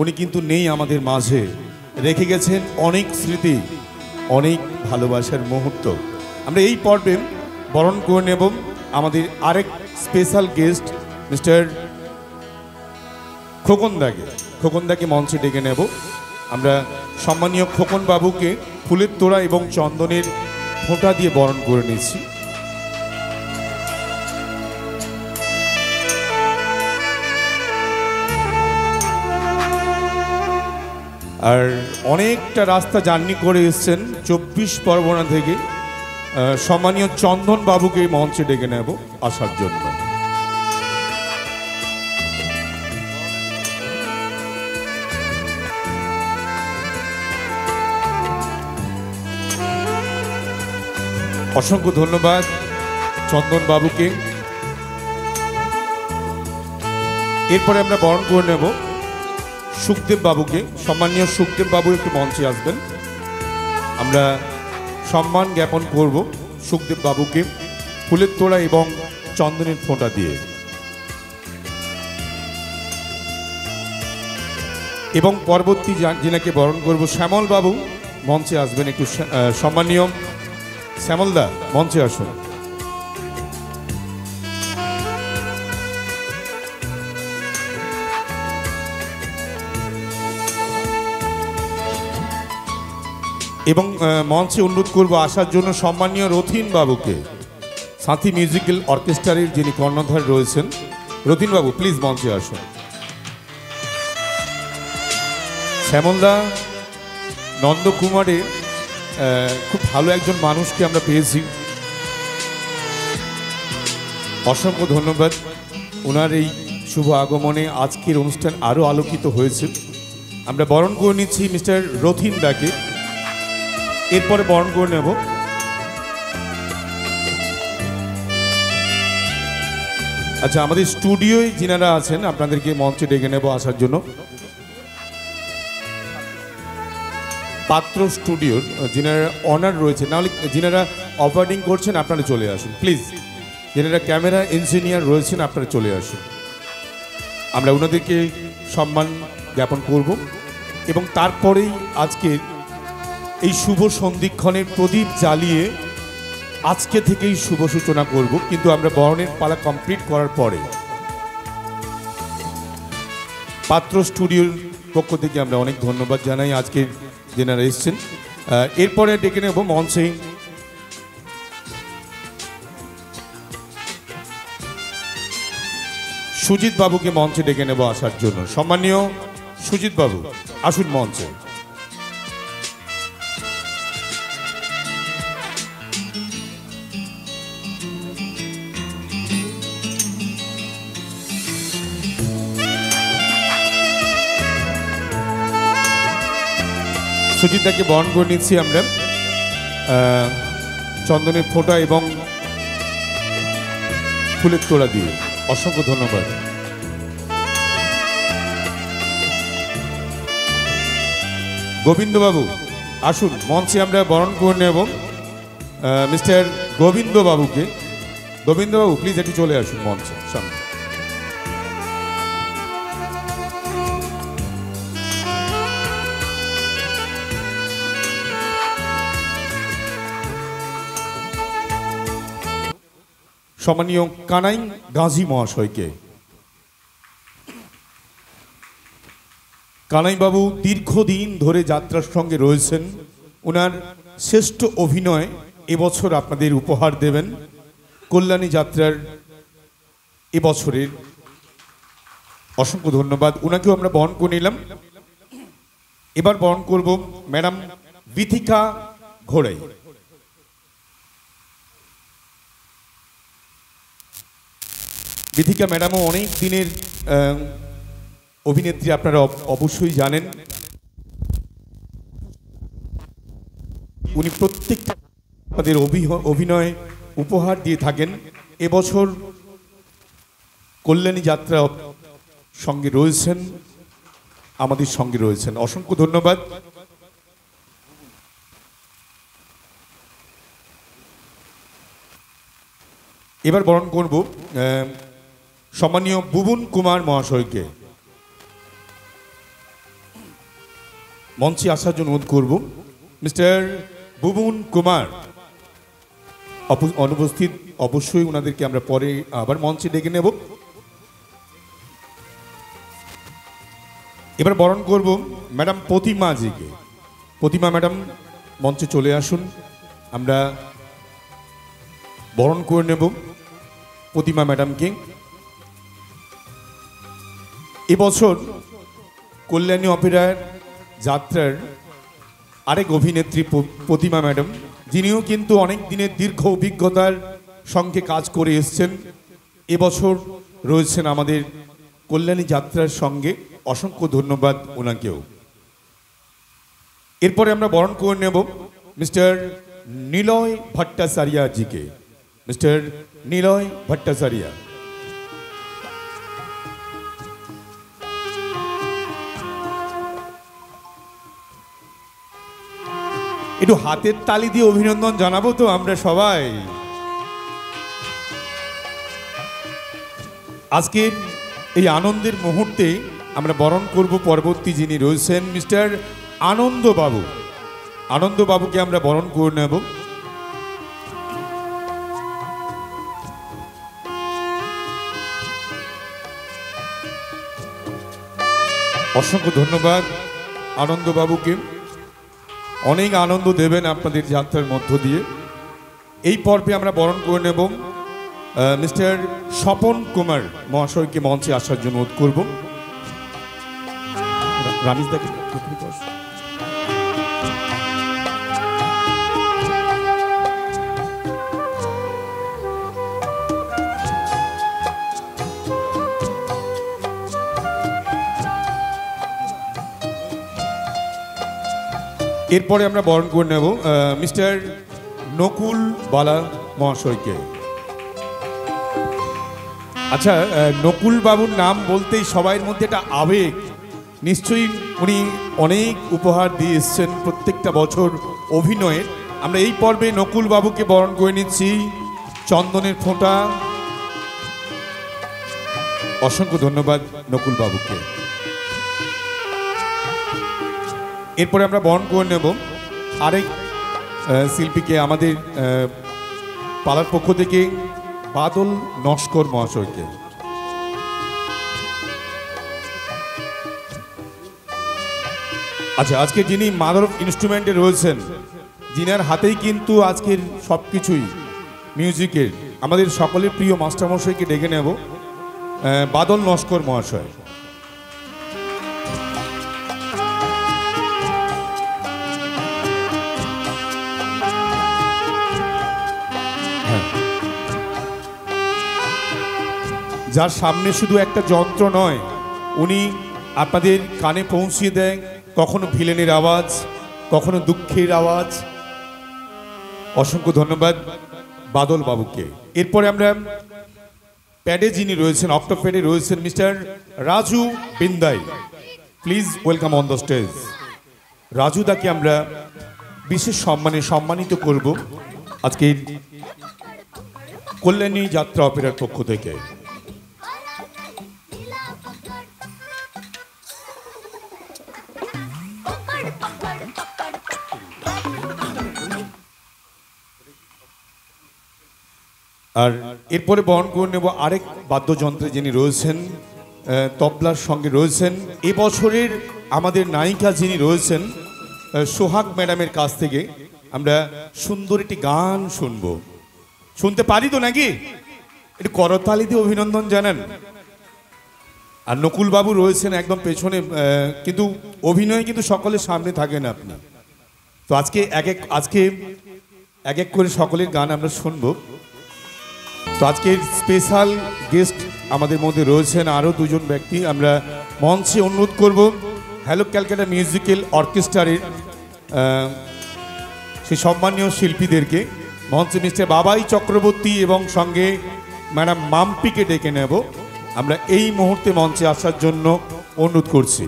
উনি কিন্তু নেই আমাদের মাঝে, রেখে গেছেন অনেক স্মৃতি, অনেক ভালোবাসার মুহূর্ত। আমরা এই পর্বে বরণ করে নেব আমাদের আরেক স্পেশাল গেস্ট মিস্টার খোকনদাকে মঞ্চে ডেকে নেব। আমরা সম্মানীয় খোকন বাবুকে ফুলের তোড়া এবং চন্দনের ফোঁটা দিয়ে বরণ করে নিচ্ছি। আর অনেকটা রাস্তা জার্নি করে এসছেন 24 পরগনা থেকে। সম্মানীয় চন্দন বাবুকে মঞ্চে ডেকে নেব আসার জন্য। অসংখ্য ধন্যবাদ চন্দন বাবুকে। এরপরে আমরা বরণ করে নেব সুখদেব বাবুকে। সম্মানীয় সুখদেব বাবু একটু মঞ্চে আসবেন। আমরা সম্মান জ্ঞাপন করব সুখদেব বাবুকে ফুলের তোড়া এবং চন্দনের ফোঁটা দিয়ে। এবং পরবর্তী যিনাকে বরণ করব শ্যামল বাবু মঞ্চে আসবেন। একটু সম্মানীয় শ্যামলদা মঞ্চে আসুন। এবং মঞ্চে অনুরোধ করব আসার জন্য সম্মানীয় রথিন বাবুকে, সাথী মিউজিক্যাল অর্কেস্ট্রারের যিনি কর্ণধার রয়েছেন। রথিন বাবু প্লিজ মঞ্চে আসুন। শ্যামলদা নন্দকুমারে খুব ভালো একজন মানুষকে আমরা পেয়েছি। অসংখ্য ধন্যবাদ ওনার এই শুভ আগমনে আজকের অনুষ্ঠান আরও আলোকিত হয়েছে। আমরা বরণ করে নিচ্ছি মিস্টার রথিন দাকে, এরপরে বরণ করে নেব আচ্ছা আমাদের স্টুডিওয় যিনারা আছেন আপনাদেরকে মঞ্চে ডেকে নেব আসার জন্য। পাত্র স্টুডিওর যিনারা অনার রয়েছে, নাহলে যিনারা অপারেটিং করছেন আপনারা চলে আসুন প্লিজ। যিনারা ক্যামেরা ইঞ্জিনিয়ার রয়েছেন আপনারা চলে আসুন। আমরা ওনাদেরকে সম্মান জ্ঞাপন করব এবং তারপরেই আজকের এই শুভ সন্ধিক্ষণের প্রদীপ জ্বালিয়ে আজকে থেকেই শুভ সূচনা করব, কিন্তু আমরা বরণের পালা কমপ্লিট করার পরে পাত্র স্টুডিওর পক্ষ থেকে আমরা অনেক ধন্যবাদ জানাই আজকের যেনারা এসছেন। এরপরে ডেকে নেব মঞ্চে সুজিত বাবুকে, মঞ্চে ডেকে নেব আসার জন্য। সম্মানীয় সুজিত বাবু আসুন মঞ্চে। সুজিতদাকে বরণ করে নিচ্ছি আমরা চন্দনের ফোঁটা এবং ফুলের তোড়া দিয়ে। অসংখ্য ধন্যবাদ। গোবিন্দবাবু আসুন মঞ্চে, আমরা বরণ করে নেব মিস্টার গোবিন্দবাবুকে। গোবিন্দবাবু প্লিজ একটু চলে আসুন মঞ্চে সামনে। সম্মানীয় কানাই গাজী মহাশয়কে। কানাইবাবু দীর্ঘদিন ধরে যাত্রার সঙ্গে রয়েছেন, ওনার শ্রেষ্ঠ অভিনয় এবছর আপনাদের উপহার দেবেন কল্যাণী যাত্রার এবছরের। অসংখ্য ধন্যবাদ, ওনাকেও আমরা বরণ করে নিলাম। এবার বরণ করব ম্যাডাম বিথিকা ঘোড়াই। বিথিকা ম্যাডামও অনেক দিনের অভিনেত্রী, আপনারা অবশ্যই জানেন। উনি প্রত্যেকটা আমাদের অভিনয় উপহার দিয়ে থাকেন। এবছর কল্যাণী যাত্রা সঙ্গে রয়েছেন, আমাদের সঙ্গে রয়েছেন। অসংখ্য ধন্যবাদ। এবার বরণ করব সম্মানীয় বুবন কুমার মহাশয়কে। মঞ্চে আসার জন্য অনুরোধ করব। মিস্টার বুবন কুমার অনুপস্থিত, অবশ্যই ওনাদেরকে আমরা পরে আবার মঞ্চে ডেকে নেব। এবার বরণ করব ম্যাডাম প্রতিমা জিকে। প্রতিমা ম্যাডাম মঞ্চে চলে আসুন, আমরা বরণ করে নেব প্রতিমা ম্যাডামকে। এবছর কল্যাণী অপেরার যাত্রার আরেক অভিনেত্রী প্রতিমা ম্যাডাম, যিনিও কিন্তু অনেক দিনের দীর্ঘ অভিজ্ঞতার সঙ্গে কাজ করে এসছেন, এবছর রয়েছেন আমাদের কল্যাণী যাত্রার সঙ্গে। অসংখ্য ধন্যবাদ ওনাকেও। এরপরে আমরা বরণ করে নেব mister Niloy Bhattacharya GK. Mister Niloy Bhattacharya, একটু হাতের তালি দিয়ে অভিনন্দন জানাবো তো আমরা সবাই। আজকের এই আনন্দের মুহূর্তে আমরা বরণ করব পরবর্তী যিনি রয়েছেন মিস্টার আনন্দবাবু। আনন্দবাবুকে আমরা বরণ করে নেব। অসংখ্য ধন্যবাদ আনন্দবাবুকে, অনেক আনন্দ দেবেন আপনাদের যাত্রার মধ্য দিয়ে। এই পর্বে আমরা বরণ করে নেব মিস্টার স্বপন কুমার মহাশয়কে মঞ্চে আসার জন্য অনুরোধ করব। রামিজ দাকে এরপরে আমরা বরণ করে নেব মিস্টার নকুল বালা মহাশয়কে। আচ্ছা, নকুল বাবুর নাম বলতেই সবাইয়ের মধ্যে একটা আবেগ, নিশ্চয়ই উনি অনেক উপহার দিয়ে এসছেন প্রত্যেকটা বছর অভিনয়ের। আমরা এই পর্বে নকুল বাবুকে বরণ করে নিচ্ছি চন্দনের ফোঁটা। অসংখ্য ধন্যবাদ নকুল বাবুকে। এরপরে আমরা বরণ করে নেব আরেক শিল্পীকে, আমাদের পালার পক্ষ থেকে বাদল নস্কর মহাশয়কে। আচ্ছা, আজকে যিনি মাদার অফ ইনস্ট্রুমেন্টে রয়েছেন, যিনার হাতেই কিন্তু আজকের সব কিছুই মিউজিকের, আমাদের সকলের প্রিয় মাস্টারমশাইকে ডেকে নেব বাদল নস্কর মহাশয়। যার সামনে শুধু একটা যন্ত্র নয়, উনি আপনাদের কানে পৌঁছিয়ে দেয় কখনো ভিলেনের আওয়াজ, কখনো দুঃখের আওয়াজ। অসংখ্য ধন্যবাদ বাদল বাবুকে। এরপরে আমরা প্যাডে যিনি রয়েছেন, অক্টো প্যাডে রয়েছেন মিস্টার রাজু বিন্দাই। Please welcome on the stage. Raju দাকে আমরা বিশেষ সম্মানে সম্মানিত করব আজকের কল্যাণী যাত্রা অপেরার পক্ষ থেকে। আর এরপরে বহন করে নেব আরেক বাদ্যযন্ত্রে যিনি রয়েছেন, তবলার সঙ্গে রয়েছেন এবছরের আমাদের নায়িকা যিনি রয়েছেন সোহাগ ম্যাডামের কাছ থেকে আমরা সুন্দর একটি গান শুনব। শুনতে পারি তো নাকি? একটু করতালি দিয়ে অভিনন্দন জানান। আর নকুল বাবু রয়েছেন একদম পেছনে, কিন্তু অভিনয় কিন্তু সকলের সামনে থাকেন আপনি। তো আজকে এক এক করে সকলের গান আমরা শুনবো। তো আজকের স্পেশাল গেস্ট আমাদের মধ্যে রয়েছেন আরও দুজন ব্যক্তি। আমরা মঞ্চে অনুরোধ করব হ্যালো ক্যালকাটা মিউজিক্যাল অর্কেস্ট্রারের সেই সম্মানীয় শিল্পীদেরকে। মঞ্চে মিস্টার বাবাই চক্রবর্তী এবং সঙ্গে ম্যাডাম মাম্পিকে ডেকে নেব। আমরা এই মুহূর্তে মঞ্চে আসার জন্য অনুরোধ করছি।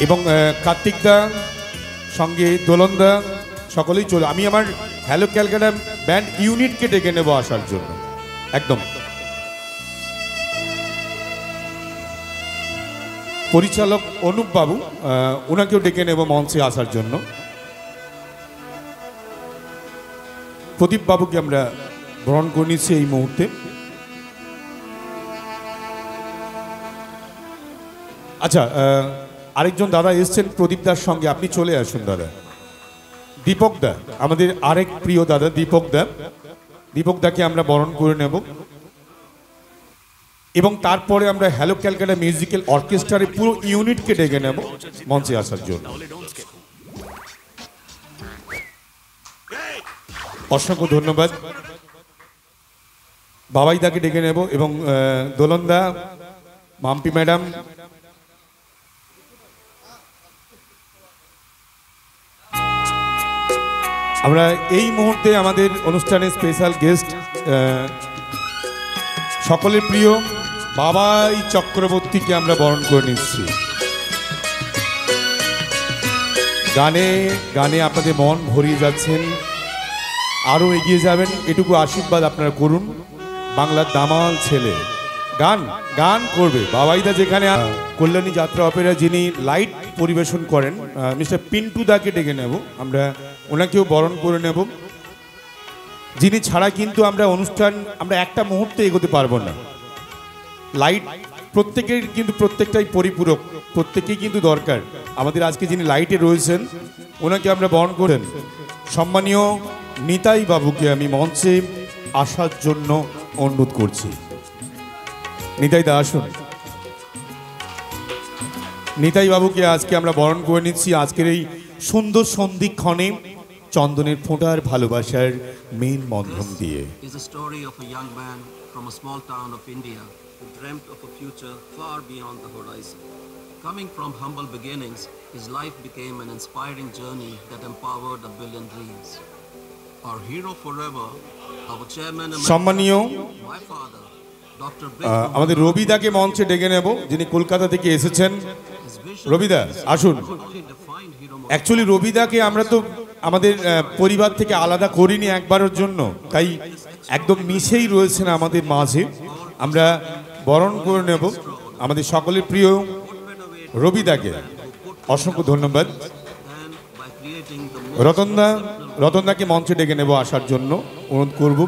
এবং কার্তিক দা সঙ্গে দোলনদা সকলেই চলে। আমি আমার হ্যালো ক্যালকাটা ব্যান্ড ইউনিটকে ডেকে নেব আসার জন্য একদম। পরিচালক অনুপ বাবু, ওনাকেও ডেকে নেব মঞ্চে আসার জন্য। প্রদীপ বাবুকে আমরা বরণ করে নিচ্ছি এই মুহূর্তে। আচ্ছা, আরেকজন দাদা এসছেন প্রদীপ দার সঙ্গে, আপনি চলে আসুন দাদা। দীপক দা, আমাদের আরেক প্রিয় দাদা দীপক দা, দীপক দাকে আমরা বরণ করে নেব। এবং তারপরে আমরা হ্যালো ক্যালকাটা মিউজিক্যাল অর্কেস্ট্রারের পুরো ইউনিটকে ডেকে নেব মঞ্চে আসার জন্য। অসংখ্য ধন্যবাদ। বাবাই দাকে ডেকে নেব এবং দোলন দা, মাম্পি ম্যাডাম, আমরা এই মুহূর্তে আমাদের অনুষ্ঠানের স্পেশাল গেস্ট সকলের প্রিয় বাবাই চক্রবর্তীকে আমরা বরণ করে নিচ্ছি। গানে গানে আপনাদের মন ভরিয়ে যাচ্ছেন, আরও এগিয়ে যাবেন এটুকু আশীর্বাদ আপনারা করুন। বাংলার দামাল ছেলে গান গান করবে বাবাইদা। যেখানে কল্যাণী যাত্রা অপেরা যিনি লাইট পরিবেশন করেন মিস্টার পিন্টু দাকে ডেকে নেব, আমরা ওনাকেও বরণ করে নেব। যিনি ছাড়া কিন্তু আমরা অনুষ্ঠান আমরা একটা মুহূর্তে এগোতে পারবো না। লাইট প্রত্যেকের কিন্তু প্রত্যেকটাই পরিপূরক, প্রত্যেকেই কিন্তু দরকার। আমাদের আজকে যিনি লাইটে রয়েছেন ওনাকে আমরা বরণ করেন। সম্মানীয় নিতাই বাবুকে আমি মঞ্চে আসার জন্য অনুরোধ করছি। নিতাই দা আসুন। নিতাই বাবুকে আজকে আমরা বরণ করে নিচ্ছি আজকের এই সুন্দর সন্ধিক্ষণে চন্দনের ফোঁটার ভালোবাসার মেন বন্ধন দিয়ে। Is a story of a young man from a small town of India who dreamt of a future far beyond the horizon. Coming from humble beginnings, his life became an inspiring journey that empowered a billion dreams. Our hero forever, our chairman and সম্মানীয় my father, Dr. আমাদের রবিদাকে মঞ্চে ডেকে নেব, যিনি কলকাতা থেকে এসেছেন। রবিদা আসুন। Actually রবিদাকে আমরা তো আমাদের পরিবার থেকে আলাদা করিনি একবারের জন্য, তাই একদম মিশেই রয়েছেন আমাদের মাঝে। আমরা বরণ করে নেব আমাদের সকলের প্রিয় রবিদাকে। অসংখ্য ধন্যবাদ। রতনদাকে মঞ্চে ডেকে নেব আসার জন্য অনুরোধ করব।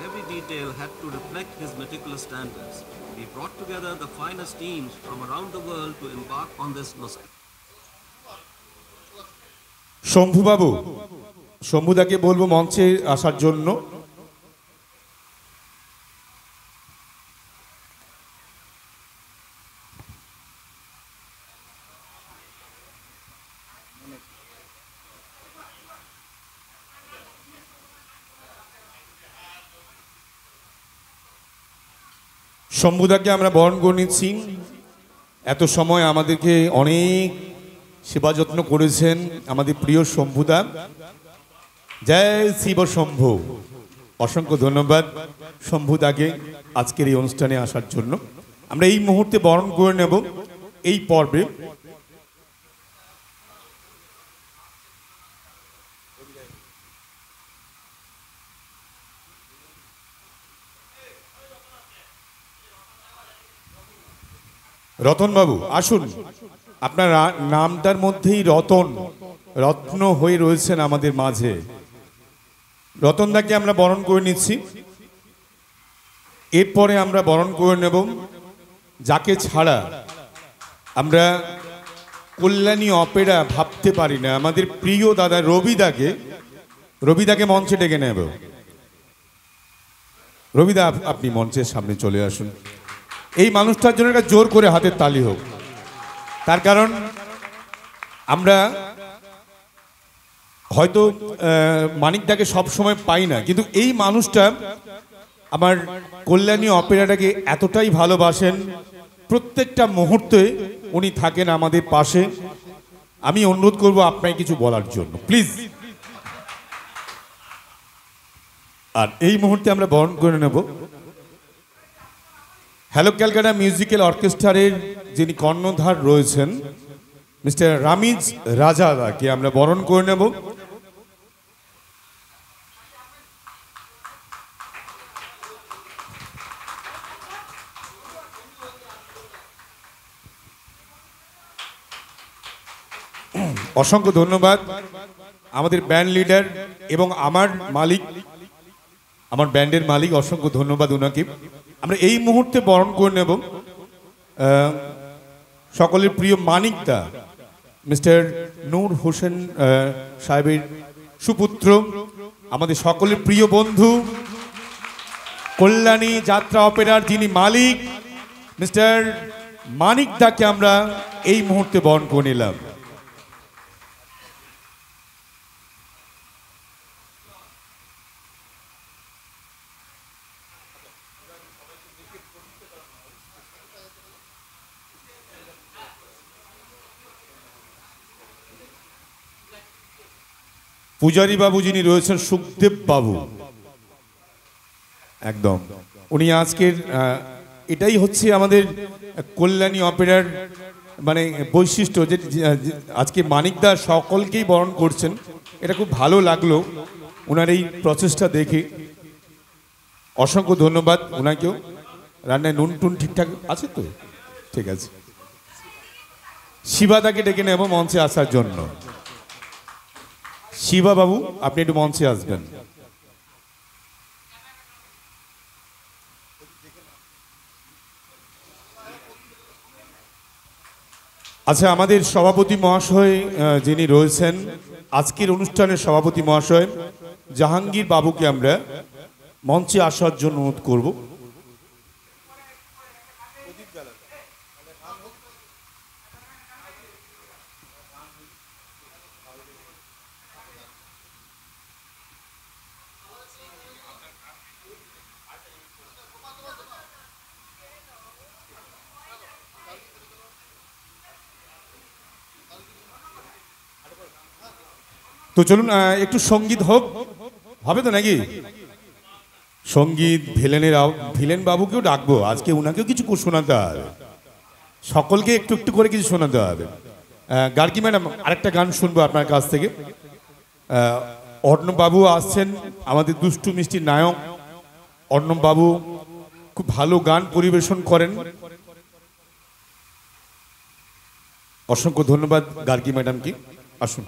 Every detail had to reflect his meticulous standards. We brought together the finest teams from around the world to embark on this শম্ভুবাবু, শম্ভুদাকে বলবো মঞ্চে আসার জন্য। শম্ভুদাকে আমরা বরণ করে নিচ্ছি। এত সময় আমাদেরকে অনেক সেবা যত্ন করেছেন আমাদের প্রিয় শম্ভুদা। জয় শিব শম্ভু। অসংখ্য ধন্যবাদ শম্ভুদাকে আজকের এই অনুষ্ঠানে আসার জন্য। আমরা এই মুহূর্তে বরণ করে নেব এই পর্বে রতনবাবু আসুন। আপনার নামটার মধ্যেই রতন, রত্ন হয়ে রয়েছেন আমাদের মাঝে। রতনদাকে আমরা বরণ করে নিচ্ছি। এরপরে আমরা বরণ করে নেব যাকে ছাড়া আমরা কল্যাণী অপেরা ভাবতে পারি না, আমাদের প্রিয় দাদা রবিদাকে। রবিদাকে মঞ্চে ডেকে নেব। রবিদা আপনি মঞ্চের সামনে চলে আসুন। এই মানুষটার জন্য একটা জোর করে হাতের তালি হোক। তার কারণ আমরা হয়তো মানিকদাকে সব সময় পাই না, কিন্তু এই মানুষটা আমার কল্যাণী অপেরাটাকে এতটাই ভালোবাসেন, প্রত্যেকটা মুহূর্তে উনি থাকেন আমাদের পাশে। আমি অনুরোধ করব আপনাকে কিছু বলার জন্য, প্লিজ। আর এই মুহূর্তে আমরা বরণ করে নেব হ্যালো ক্যালকাটা মিউজিক্যাল অর্কেস্ট্রারের যিনি কর্ণধার রয়েছেন মিস্টার রামিজ রাজাদাকে আমরা বরণ করে নেব। অসংখ্য ধন্যবাদ আমাদের ব্যান্ড লিডার এবং আমার মালিক, আমার ব্যান্ডের মালিক, অসংখ্য ধন্যবাদ ওনাকে। আমরা এই মুহূর্তে বরণ করে নেব সকলের প্রিয় মানিকদা, মিস্টার নূর হোসেন সাহেবের সুপুত্র, আমাদের সকলের প্রিয় বন্ধু, কল্যাণী যাত্রা অপেরার যিনি মালিক মিস্টার মানিকদাকে আমরা এই মুহূর্তে বরণ করে নিলাম। পূজারী বাবু যিনি রয়েছেন সুখদেব বাবু, একদম উনি আজকের এটাই হচ্ছে আমাদের কল্যাণী অপেরার মানে বৈশিষ্ট্য, যে আজকে মানিকদা সকলকেই বরণ করছেন। এটা খুব ভালো লাগলো ওনার এই প্রচেষ্টা দেখে। অসংখ্য ধন্যবাদ ওনাকেও। রান্নায় নুন টুন ঠিকঠাক আছে তো? ঠিক আছে। শিবাদাকে ডেকে নেব মঞ্চে আসার জন্য। শিবা বাবু আপনি একটু মঞ্চে আসবেন। আচ্ছা, আমাদের সভাপতি মহাশয় যিনি রয়েছেন আজকের অনুষ্ঠানের সভাপতি মহাশয় জাহাঙ্গীর বাবুকে আমরা মঞ্চে আসার জন্য অনুরোধ করব। তো চলুন একটু সঙ্গীত হোক, হবে তো নাকি? সঙ্গীত ভিলেন বাবুকেও ডাকবো আজকে, উনাকেও কিছু শোনাতে হবে, সকলকে একটু একটু করে কিছু শোনাতে হবে। গার্গী ম্যাডাম আরেকটা গান শুনবো আপনার কাছ থেকে। অর্ণব বাবু আসছেন, আমাদের দুষ্টু মিষ্টি নায়ক। অর্ণব বাবু খুব ভালো গান পরিবেশন করেন। অসংখ্য ধন্যবাদ গার্গী ম্যাডামকে। আসুন।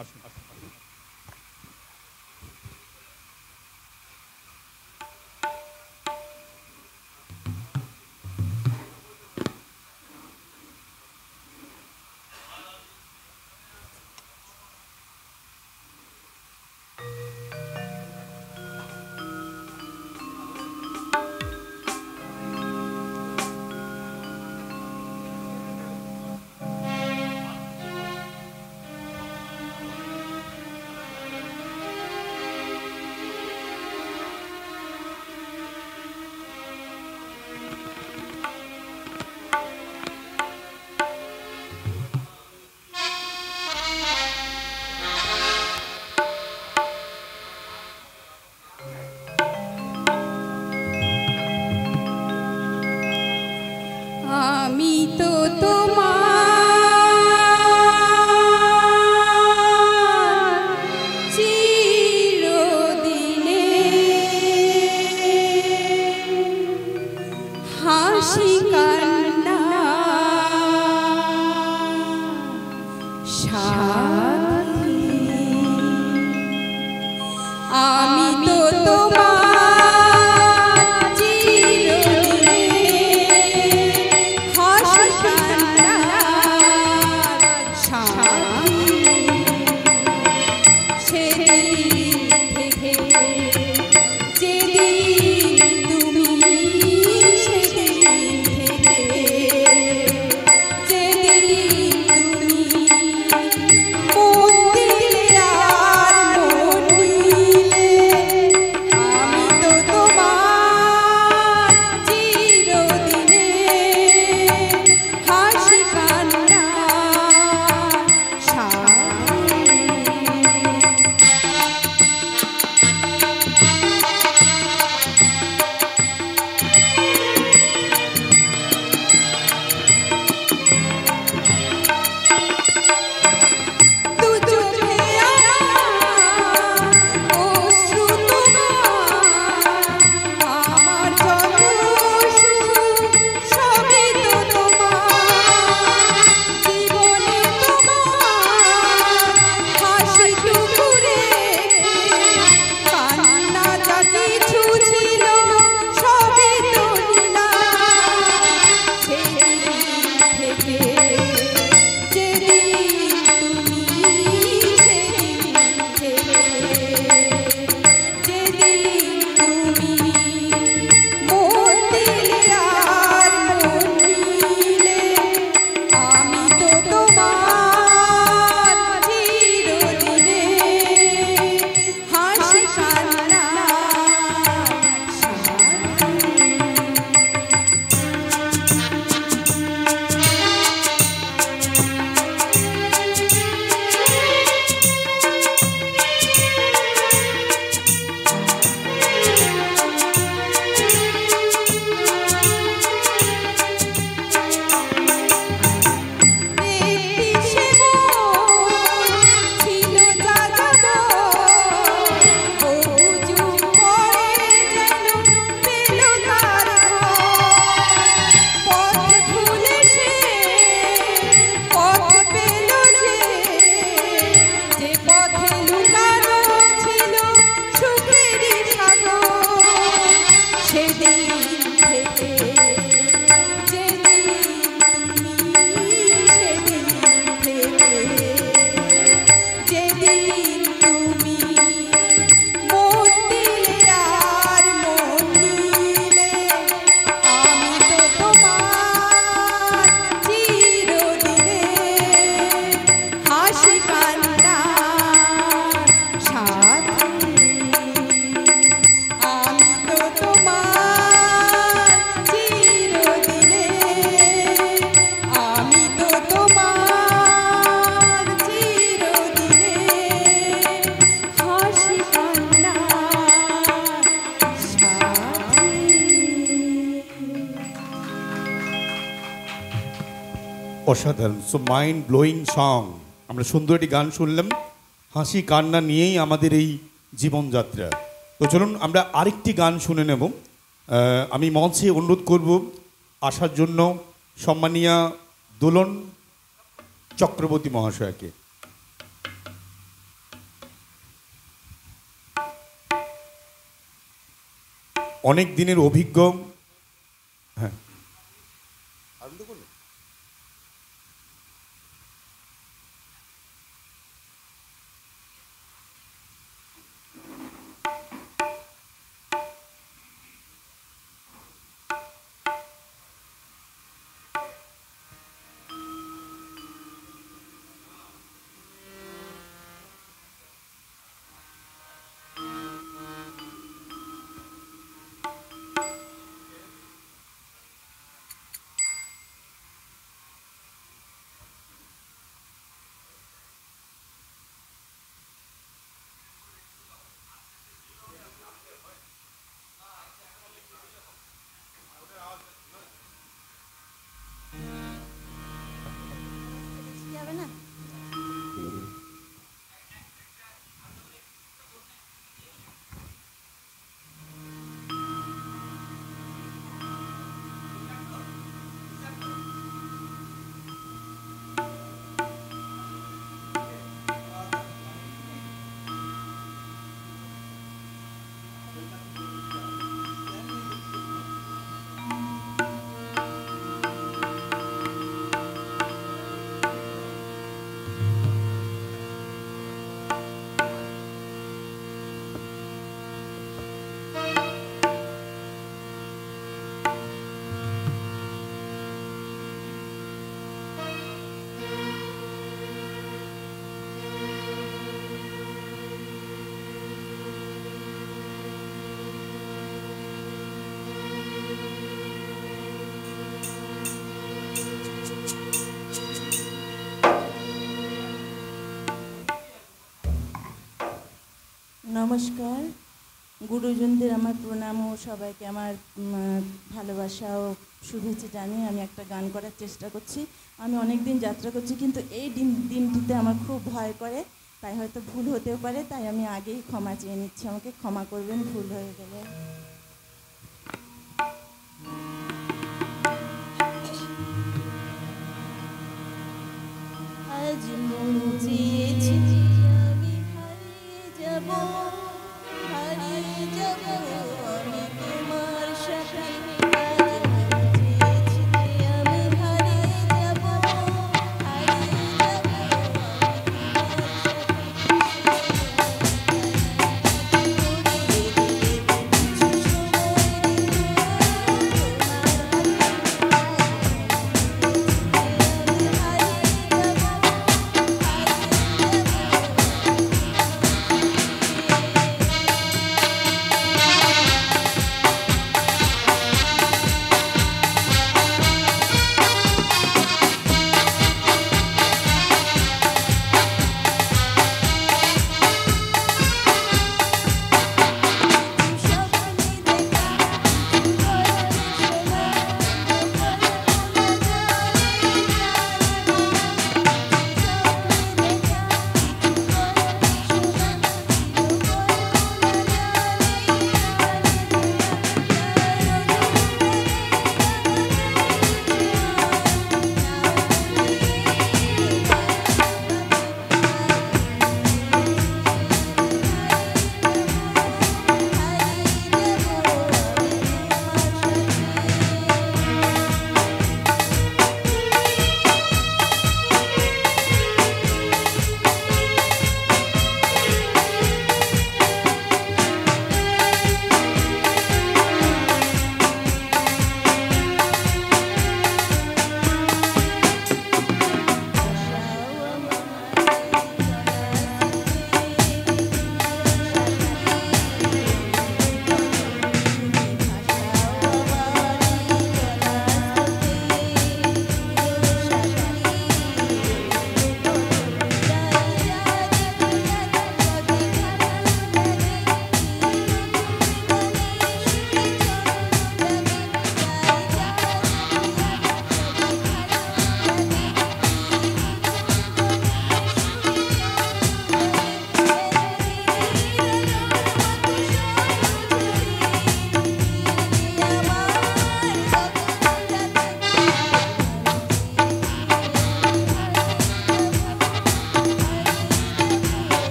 আমি তো তোমার চিরদিনে হাসি কান্না সাথী, আমি তো তোমার চিরদিনে হাসি কান্নার সাথী, সেদিন থেকে যেদিন তুমি সেদিন থেকে অসাধারণ, সো মাইন্ড ব্লোয়িং সং। আমরা সুন্দর একটি গান শুনলাম, হাসি কান্না নিয়েই আমাদের এই জীবনযাত্রা। তো চলুন আমরা আরেকটি গান শুনে নেব। আমি মঞ্চে অনুরোধ করব আসার জন্য সম্মানীয়া দোলন চক্রবর্তী মহাশয়কে। অনেক দিনের অভিজ্ঞ, হ্যাঁ যাবে না। নমস্কার, গুরুজনদের আমার প্রণাম ও সবাইকে আমার ভালোবাসা ও শুভেচ্ছা জানিয়ে আমি একটা গান করার চেষ্টা করছি। আমি অনেক দিন যাত্রা করছি, কিন্তু এই দিনটিতে আমার খুব ভয় করে, তাই হয়তো ভুল হতেও পারে, তাই আমি আগেই ক্ষমা চেয়ে নিচ্ছি। আমাকে ক্ষমা করবেন ভুল হয়ে গেলে। আজ মন চেয়েছি আমি হারিয়ে যাব, হারিয়ে যাব আমি তোমার সাথে। আজ মন চেয়েছি আমি হারিয়ে যাব, হারিয়ে যাব আমি তোমার সাথে।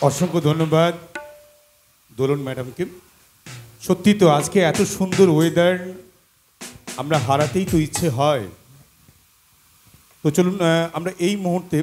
অসংখ্য ধন্যবাদ দোলন ম্যাডামকে। সত্যি তো আজকে এত সুন্দর ওয়েদার, আমরা হারাতেই তো ইচ্ছে হয়। তো চলুন আমরা এই মুহূর্তে